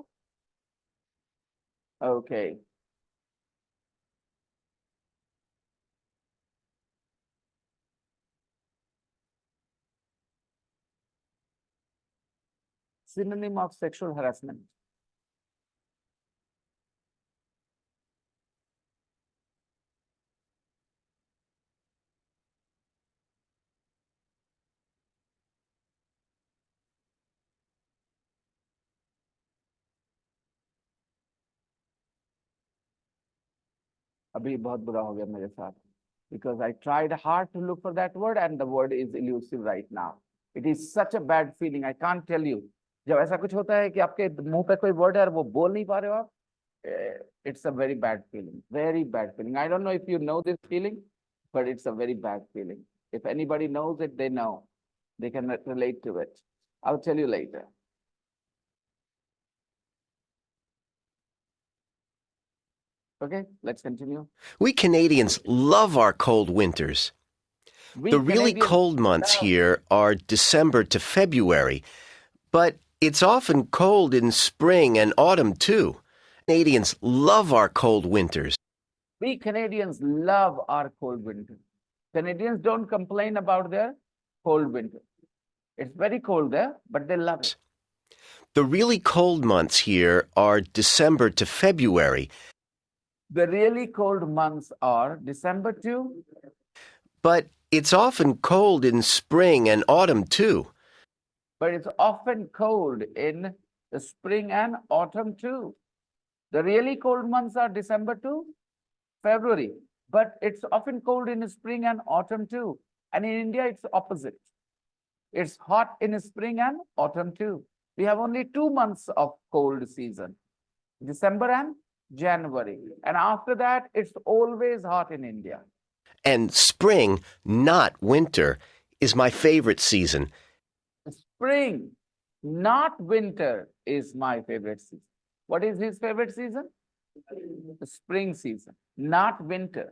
Okay, synonym of sexual harassment. अभी बहुत बुरा हो गया मेरे साथ, because I tried hard to look for that word and the word is elusive right now. It is such a bad feeling, I can't tell you. जब ऐसा कुछ होता है कि आपके मुंह पे कोई वर्ड है और वो बोल नहीं पा रहे हो आप, it's a very bad feeling, very bad feeling. I don't know if you know this feeling, but it's a very bad feeling. If anybody knows it, they know. They can relate to it. I'll tell you later. Okay, let's continue. We Canadians love our cold winters. The really Canadians cold months love- here are December to February, but it's often cold in spring and autumn too. Canadians love our cold winters. We Canadians love our cold winter. Canadians don't complain about their cold winter. It's very cold there, but they love it. The really cold months here are December to February, The really cold months are December to, but it's often cold in spring and autumn too. but it's often cold in the spring and autumn too. The really cold months are December to February, but it's often cold in spring and autumn too. And in India, it's opposite. It's hot in spring and autumn too. We have only 2 months of cold season, December and January. And after that, it's always hot in India. And spring, not winter, is my favorite season. Spring, not winter, is my favorite season. What is his favorite season? The spring season, not winter.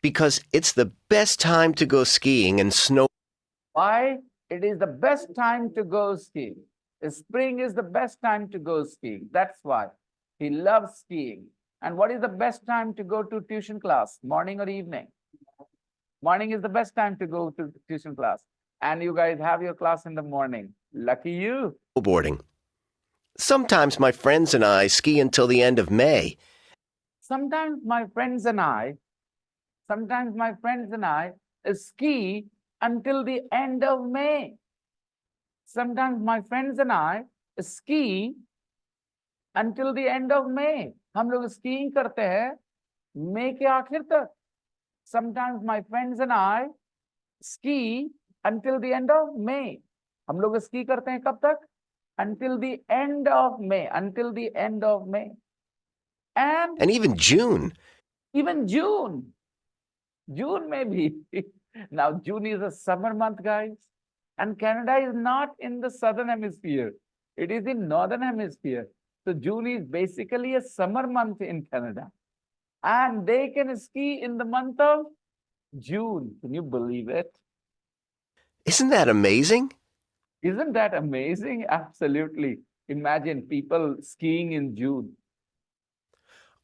Because it's the best time to go skiing and snow. Why? It is the best time to go skiing. Spring is the best time to go skiing. That's why he loves skiing. And what is the best time to go to tuition class? Morning or evening? Morning is the best time to go to tuition class. And you guys have your class in the morning. Lucky you. Snowboarding. Sometimes my friends and I ski until the end of May. Sometimes my friends and I ski until the end of May. Sometimes my friends and I ski until the end of May. हम लोग skiing करते हैं मई के आखिर तक. Sometimes my friends and I ski until the end of May. हम लोग ski करते हैं कब तक? Until the end of May. Until the end of May. And even June. Even June. June maybe. Now June is a summer month, guys. And Canada is not in the southern hemisphere. It is in northern hemisphere. So June is basically a summer month in Canada. And they can ski in the month of June. Can you believe it? Isn't that amazing? Isn't that amazing? Absolutely. Imagine people skiing in June.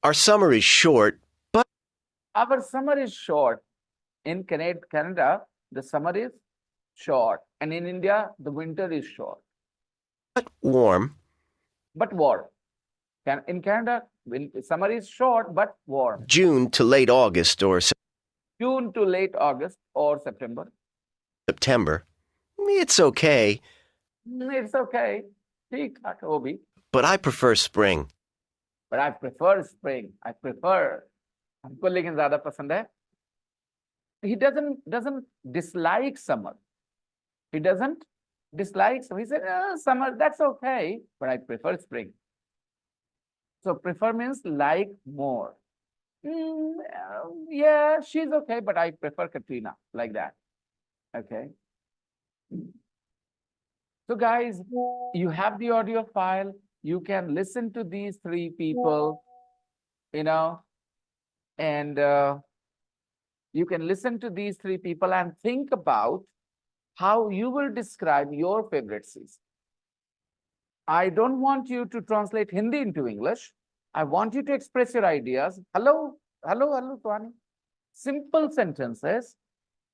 Our summer is short, but Our summer is short. In Canada, the summer is short. And in India, the winter is short. warm. But warm. In Canada, summer is short but warm. June to late August or June to late August or September. September. It's okay, It's okay. ठीक ठाक वो भी. but I prefer spring. But I prefer spring. I prefer. हमको लेकिन ज्यादा पसंद है. He doesn't dislike summer. He doesn't dislike summer. He said, summer, that's okay, but I prefer spring. So prefer means like more. Yeah, she's okay, but I prefer Katrina, like that. Okay. So guys, you have the audio file. You can listen to these three people, and you can listen to these three people and think about how you will describe your favorite season. I don't want you to translate Hindi into English. I want you to express your ideas. Hello, Twani. Simple sentences,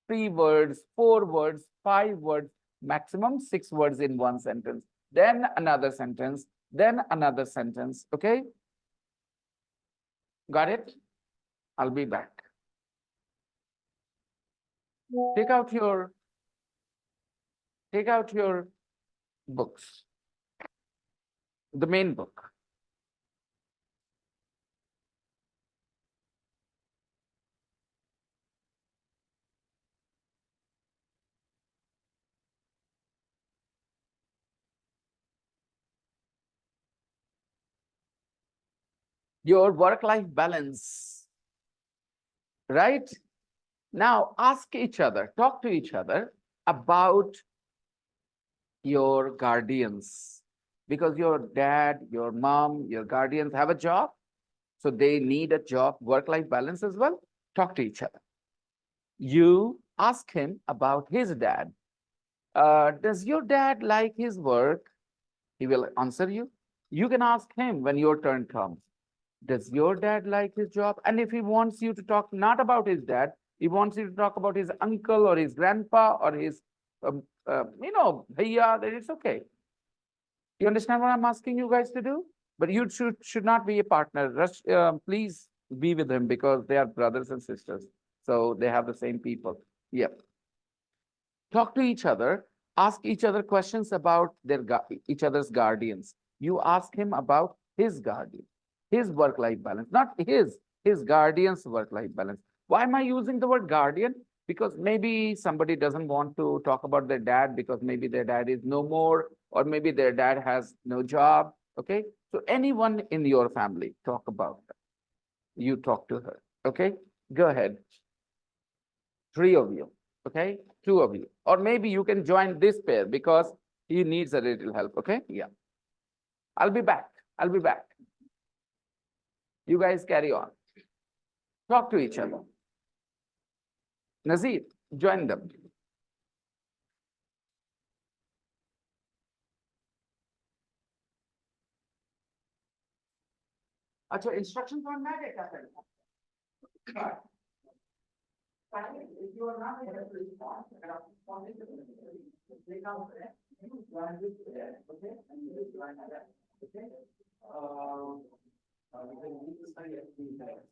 3 words, 4 words, 5 words, maximum 6 words in one sentence. Then another sentence, then another sentence. Okay? Got it? I'll be back. Take out your books. The main book. Your work-life balance, right? Now ask each other, talk to each other about your guardians, because your dad, your mom, your guardians have a job, so they need a job, work-life balance as well. Talk to each other. You ask him about his dad. Does your dad like his work? He will answer you. You can ask him when your turn comes. Does your dad like his job? And if he wants you to talk not about his dad, he wants you to talk about his uncle or his grandpa or his, bhaiya, then it's okay. You understand what I'm asking you guys to do? But you should not be a partner. Please be with him because they are brothers and sisters. So they have the same people. Yep. Talk to each other. Ask each other questions about each other's guardians. You ask him about his guardian, his work-life balance, not his guardian's work-life balance. Why am I using the word guardian? Because maybe somebody doesn't want to talk about their dad because maybe their dad is no more, or maybe their dad has no job. Okay. So anyone in your family, talk about that. You talk to her. Okay. Go ahead. 3 of you. Okay. 2 of you. Or maybe you can join this pair because he needs a little help. Okay. Yeah. I'll be back. I'll be back. You guys carry on. Talk to each other. Nazir, join them. अच्छा instructions on मैं क्या करूँगा? If you are not able to respond, click out there, join this there, okay? And you will join that, okay? We can use the study as we have.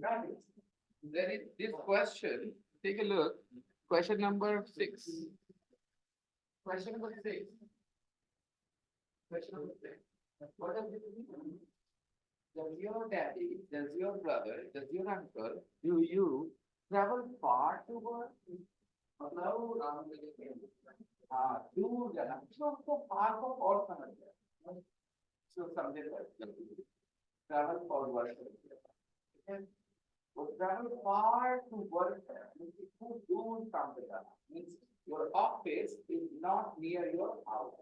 Got it. There is this question. Take a look. Question number 6. Question number 6. Question number 6. What does it mean? Does your daddy, does your brother, does your uncle, do you travel far to work? मतलब दूर जाना तो far को और समझ गया so समझे travel for work वो travel far to work means खूब दूर काम पे जाना means your office is not near your house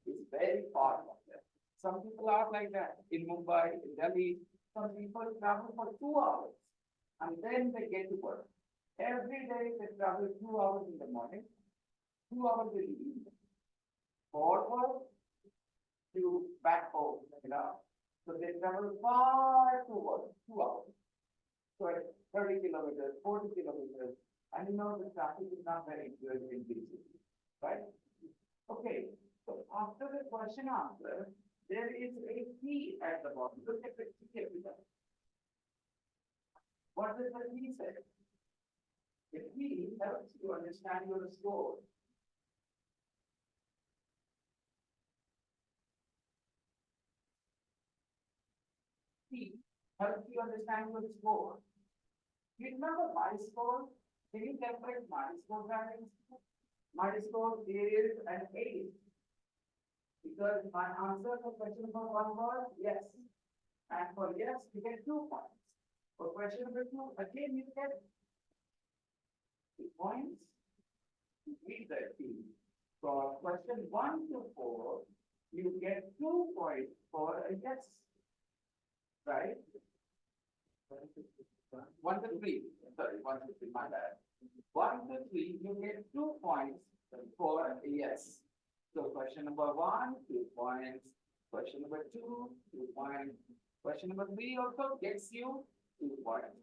it's very far from there some people are like that in Mumbai in Delhi some people travel for 2 hours and then they get to work every day they travel 2 hours in the morning 2 hours in the evening forward to back home, you know. So they travel far to work, 2 hours. So it's 30 kilometers, 40 kilometers, and you know the traffic is not very good in these cities, right? Okay, so after the question answer, there is a key at the bottom. Look at the key at the bottom. What does the key say? The key helps you understand your score. Key helps you understand your score. You remember my score? Can you calculate my score, guys? My score is an 8. Because my answer for question number 1 was yes. And for yes, you get 2 points. For question number 2, again you get 2 points. Read that key. For question 1 to 4, you get 2 points for a yes. Right? 1 to 3. Sorry, 1 to 3, my bad. 1 to 3, you get 2 points for a yes. So question number 1, 2 points. Question number 2, 2 points. Question number 3 also gets you 2 points.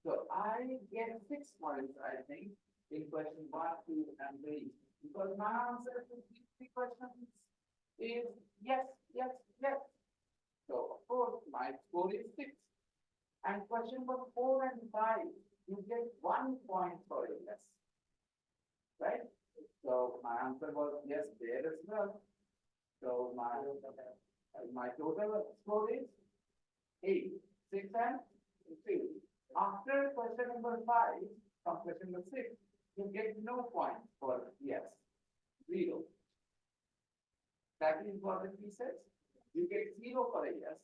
So I get 6 points, I think, in question 1, 2, and 3. Because my answer to these 3 questions is yes, yes, yes. So of course my score is 6. And question number 4 and 5, you get 1 point for a yes. Right? So my answer was yes there as well. So my total score is 8, 6 and 3. After question number 5, from question number 6, you get no point for yes. 0. That is what the key says. You get 0 for a yes.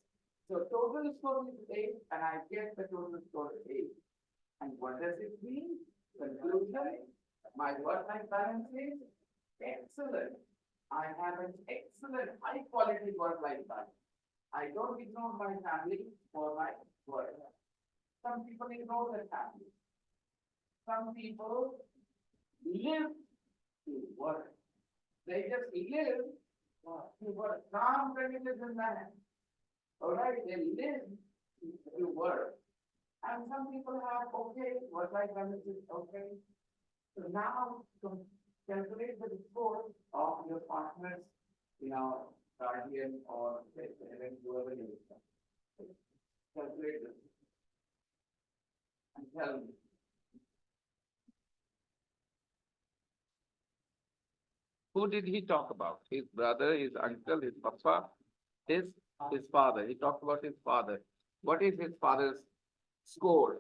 So total score is 8 and I get the total score 8. And what does it mean? Conclusion, my work-life balance is excellent. I have an excellent, high-quality work-life balance. I don't ignore my family for my work. Some people ignore their family. Some people live to work. They just live to work. Calm pragmatism man. All right, they live to work. And some people have okay, work-life balance is okay. So now calculate the score of your partner's, guardian or parent, whoever it is. Calculate this and tell me. Who did he talk about? His brother, his uncle, his papa, his father. He talked about his father. What is his father's score?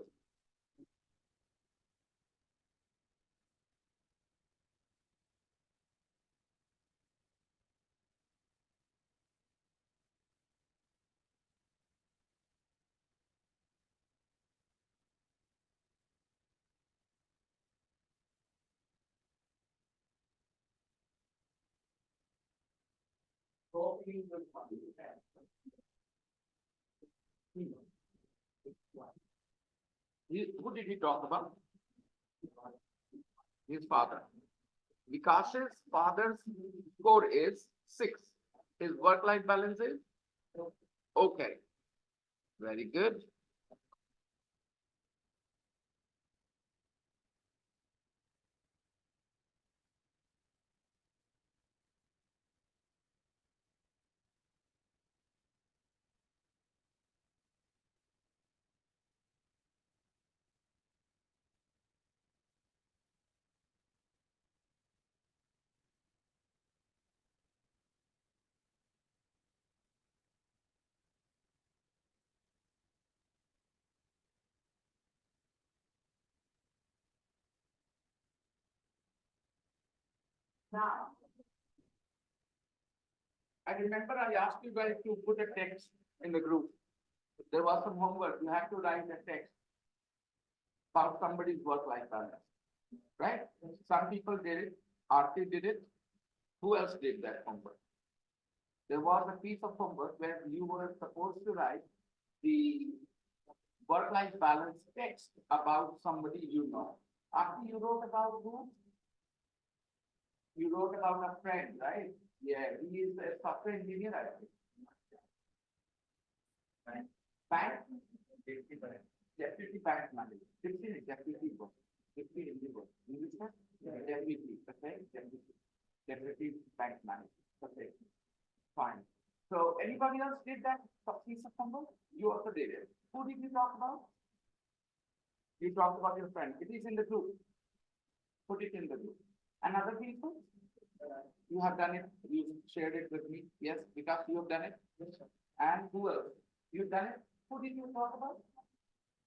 Who did he talk about? His father. Vikash's father's score is 6. His work-life balance is okay. Very good. Now, I remember I asked you guys to put a text in the group. There was some homework. You had to write a text about somebody's work-life balance, right? Some people did it. Aarti did it. Who else did that homework? There was a piece of homework where you were supposed to write the work-life balance text about somebody you know. Aarti, you wrote about who? You wrote about a friend, right? Yeah, he is a software engineer, I think. Right? Bank? Deputy bank manager. Deputy work. Deputy in the work. English, sir? Deputy, okay? Deputy bank manager. Okay. Fine. So anybody else did that piece of homework? You also did it. Who did you talk about? You talked about your friend. It is in the group. Put it in the group. And other people? You have done it. You shared it with me. Yes, because you have done it. Yes, sir. And who else? You've done it. Who did you talk about?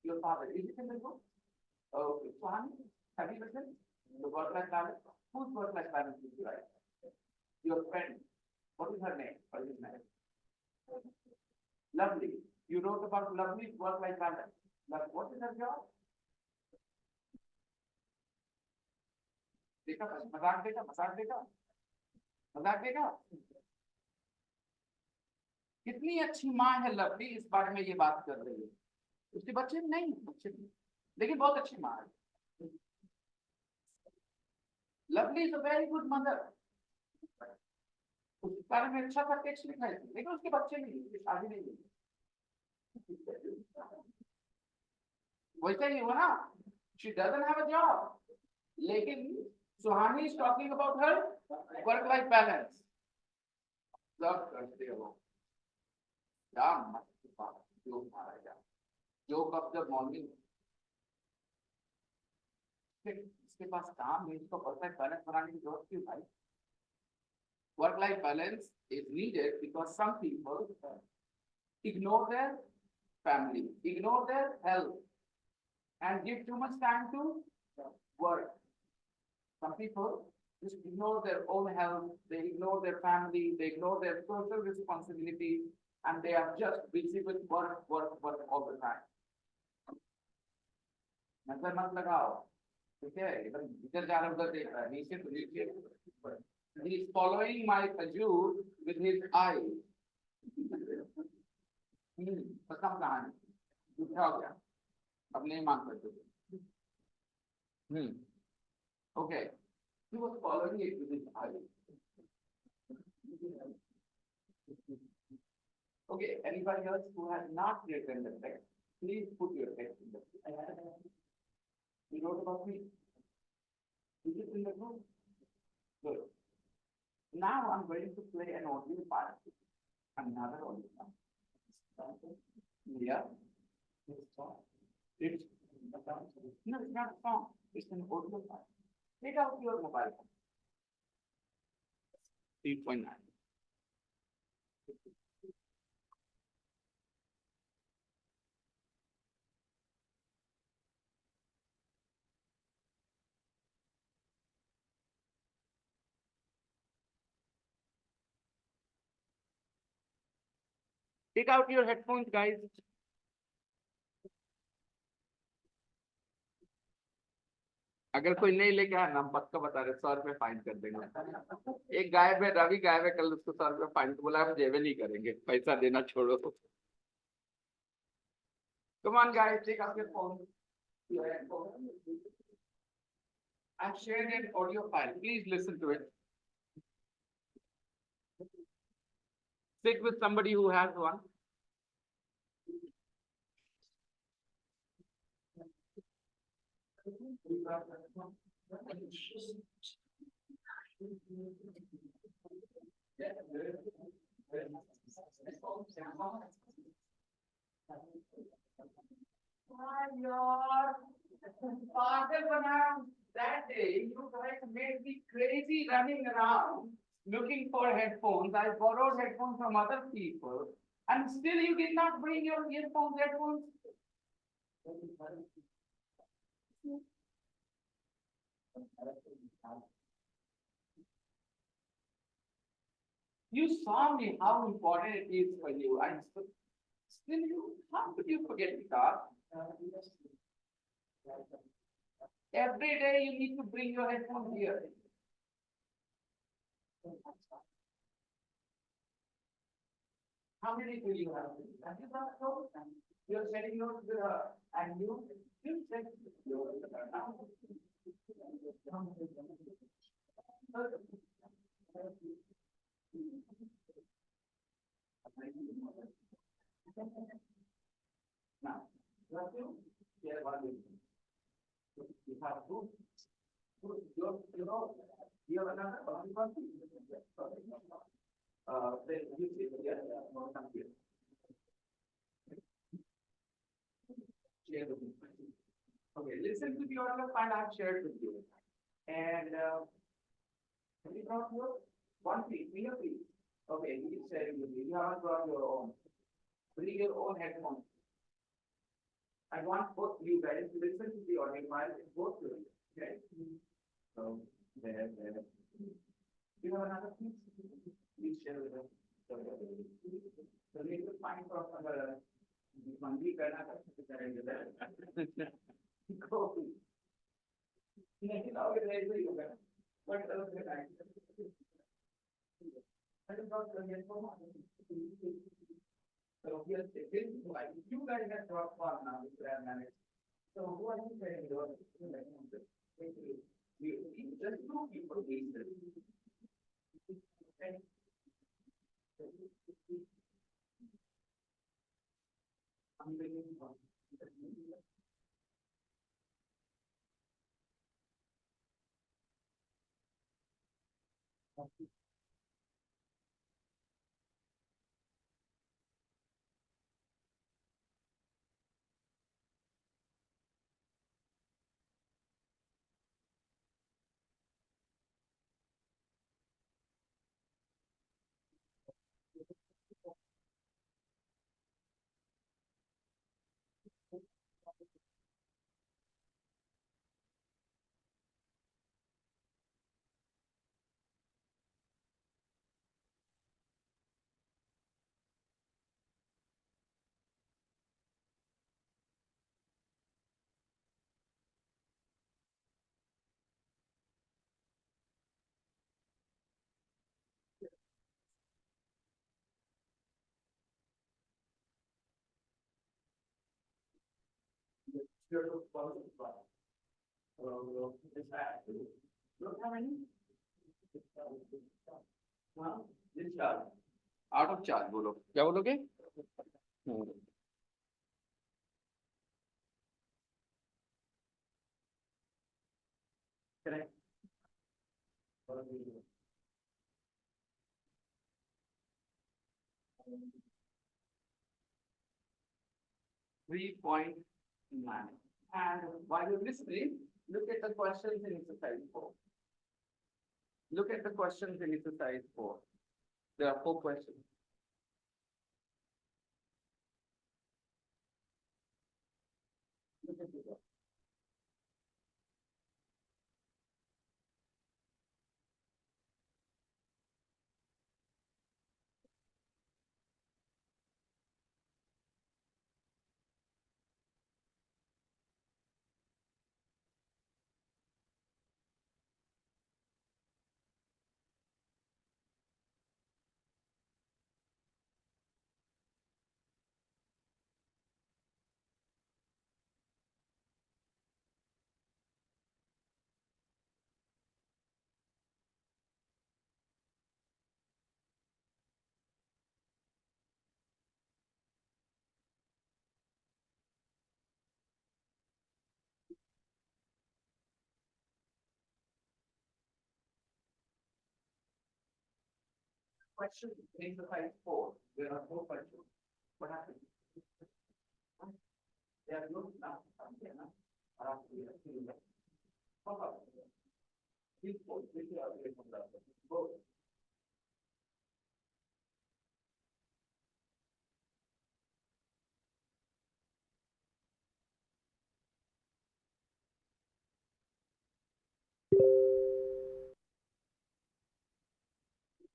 Your father. Is it in the group? Okay. So, honey, have you written the work-life balance? Whose work-life balance did you write? Your friend. What is her name? What is his name? Lovely. You wrote about Lovely's work-life balance. What is her job? देखा मजाक देखा मजाक देखा मजाक देखा कितनी अच्छी माँ है लवली इस बारे में ये बात कर रही है उसके बच्चे नहीं लेकिन बहुत अच्छी माँ है lovely is a very good mother उस बारे में अच्छा सा टेक्स्ट लिखा है लेकिन उसके बच्चे नहीं उसकी शादी नहीं हुई वैसा ही हुआ ना she doesn't have a job लेकिन Suhani is talking about her work-life balance. Love करते हो क्या मस्त बात जो मारेगा जोक ऑफ द मॉर्निंग इसके पास काम है इसको वर्क-लाइफ बैलेंस बनाने की जरूरत क्यों भाई work-life balance is needed because some people ignore their family, ignore their health, and give too much time to work. Some people just ignore their own health, they ignore their family, they ignore their social responsibilities, and they are just busy with work all the time. नजर मत लगाओ, ठीक है? इधर जा रहा उधर देख रहा है, नीचे तो नीचे. He is following my tajud with his eyes. खत्म कहानी, उठा हो गया, अब नहीं मांग सकते. Okay. He was following it with his eyes. Okay, anybody else who has not written the text, please put your text in the text. You wrote about me? Is it in the group? Good. Now I'm going to play an audio file. Another audio file. Yeah. It's no, it's not a song. It's an audio file. Take out your mobile phone. 3.9. Take out your headphones, guys. अगर कोई नहीं लेके आया ना हम पक्का बता रहे 100 रुपए फाइन कर देंगे एक गायब है रवि गायब है कल उसको 100 रुपए फाइन बोला हम जेबे नहीं करेंगे पैसा देना छोड़ो Come on guys, take up your phone. I've shared an audio file. Please listen to it. Sit with somebody who has one. That day, you guys made me crazy running around looking for headphones. I borrowed headphones from other people, and still you did not bring your headphones. You saw me how important it is for you. And still you, how could you forget guitar? Every day you need to bring your headphones here. How many do you have? Have you got those? You're setting yours and you set yours now. Now, you have to share one with me. You have two. You know, you have another one. Then you see here, come here. Share with me. Okay, listen to the audio file I've shared with you. And have you brought your one piece, me a piece? Okay, you sharing with me. You haven't brought your own. Bring your own headphones. I want both you guys to listen to the audio file in both ways. Okay? So there. You have another piece? Please share with us. So we need to find from Mangi Karnataka. Go. Now it is you. What else can I do? I don't know. So we are taking like you guys have brought far now with their managed. So who are you saying you just two people listen. Okay. I'm bringing one. Okay. 0 to 12. Look how many? हाँ, discharge. Out of charge बोलो क्या बोलोगे? Correct. 3.9. And while you're listening, look at the questions in exercise 4. Look at the questions in exercise 4. There are 4 questions. Look at the questions in exercise 4. There are 4 questions. What happened? There are no now.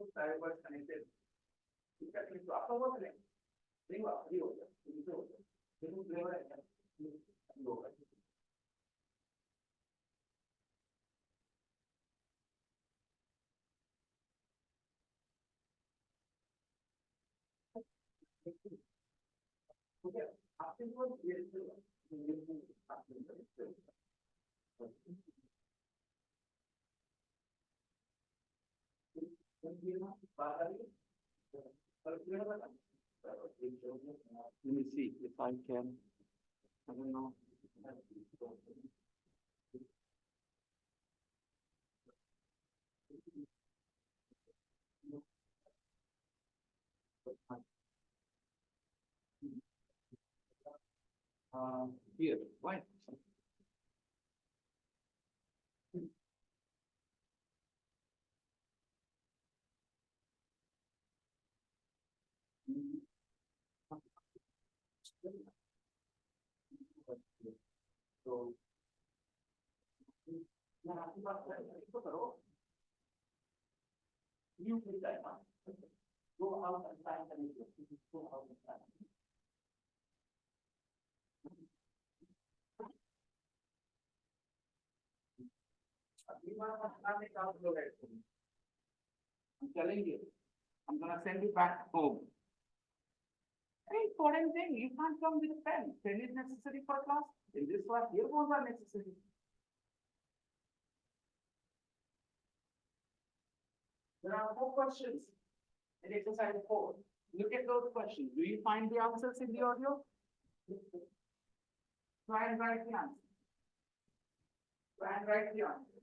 Let me see if I can. I don't know. Here, why? So, you decide. Go out and find an go out and find. I'm telling you, I'm gonna send you back home. Very important thing, you can't come with a pen. Pen is necessary for class. In this class, earphones are necessary. There are 4 questions in exercise 4. Look at those questions. Do you find the answers in the audio? Try and write the answer. Try and write the answer.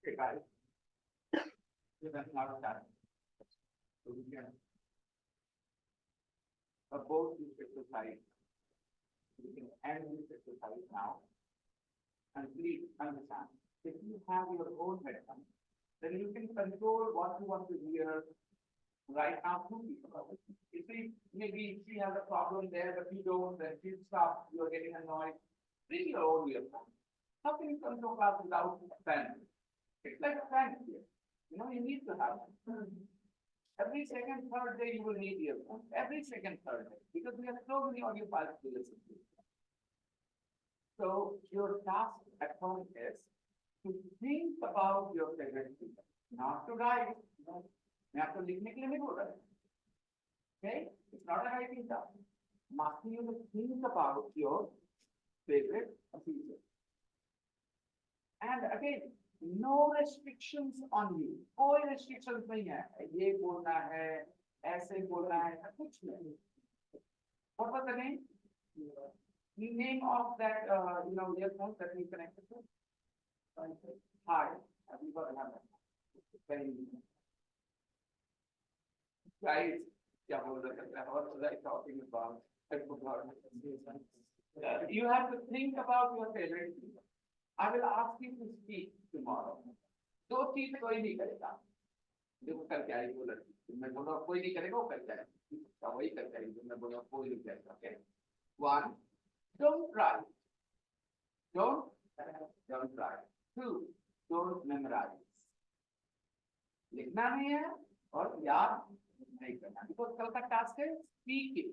Okay, guys. That's not that. So we can oppose this exercise. We can end this exercise now. And please understand, if you have your own headphones, then you can control what you want to hear right now to people. You see, maybe she has a problem there, but you don't, then she stops, you're getting annoyed. Bring your own earphone. How can you control class without a pen? It's like a pen here. You know, you need to have it. Every second, third day, you will need earphones. Every second, third day, because we have so many audio files to listen to. So your task at home is to think about your favorite speaker, not to write. You have to लिखने के लिए नहीं बोल रहा है. Okay, it's not a writing task. I'm asking you to think about your favorite speaker. And again, no restrictions on you. कोई restrictions नहीं है. ये बोलना है, ऐसे बोलना है, कुछ नहीं. What was the name? The name of that, earphone that we connected to? Hi. Have you got another? Very guys, what was I talking about? I forgot. You have to think about your favorite speaker. I will ask you to speak tomorrow. दो चीज कोई नहीं करेगा. देखो कर क्या है वो लड़की. मैं बोला कोई नहीं करेगा वो कर क्या है. वही कर क्या है. मैं बोला कोई नहीं करेगा. Okay. One, don't write. Don't write. Two, don't memorize. लिखना नहीं है और याद नहीं करना. Because कल का टास्क है speaking.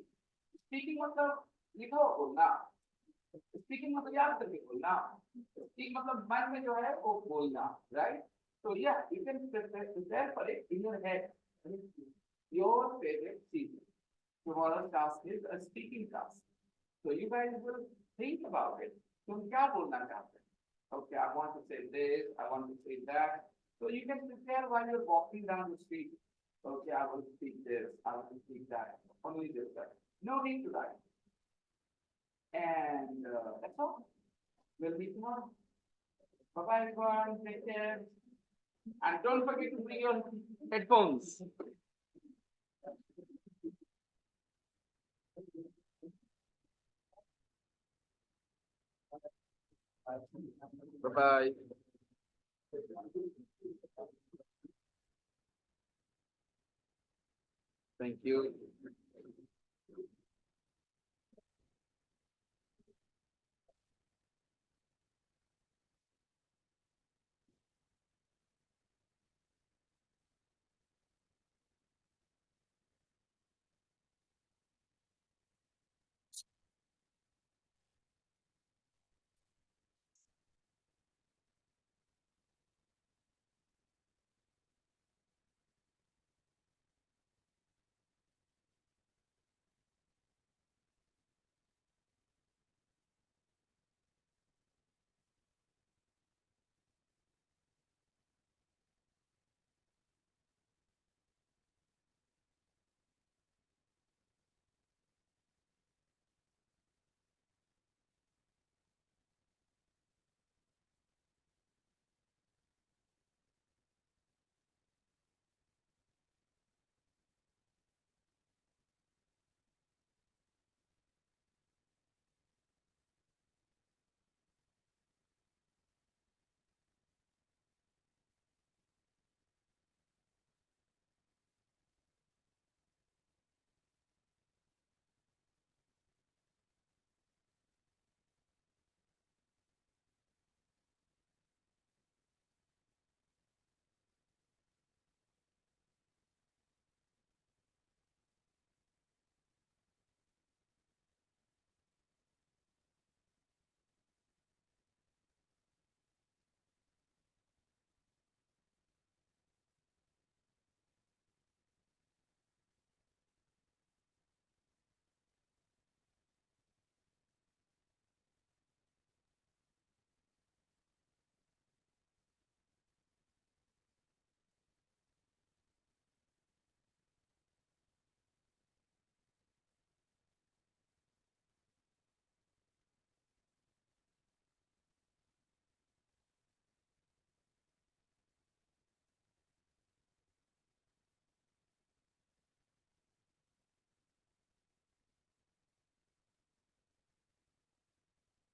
Speaking मतलब लिखो बोलना. Speaking मतलब याद करके बोलना. Speaking मतलब मन में जो है वो बोलना, right? So yeah, you can prepare for it in your head. Your favorite season. Tomorrow's task is a speaking task. So you guys will think about it. तुम क्या बोलना चाहते हैं? Okay, I want to say this. I want to say that. So you can prepare while you're walking down the street. Okay, I will speak this. I will speak that. Only this. That. No need to write. And that's all. We'll meet tomorrow. Bye-bye, everyone. Take care. And don't forget to bring your headphones. Bye-bye. Thank you.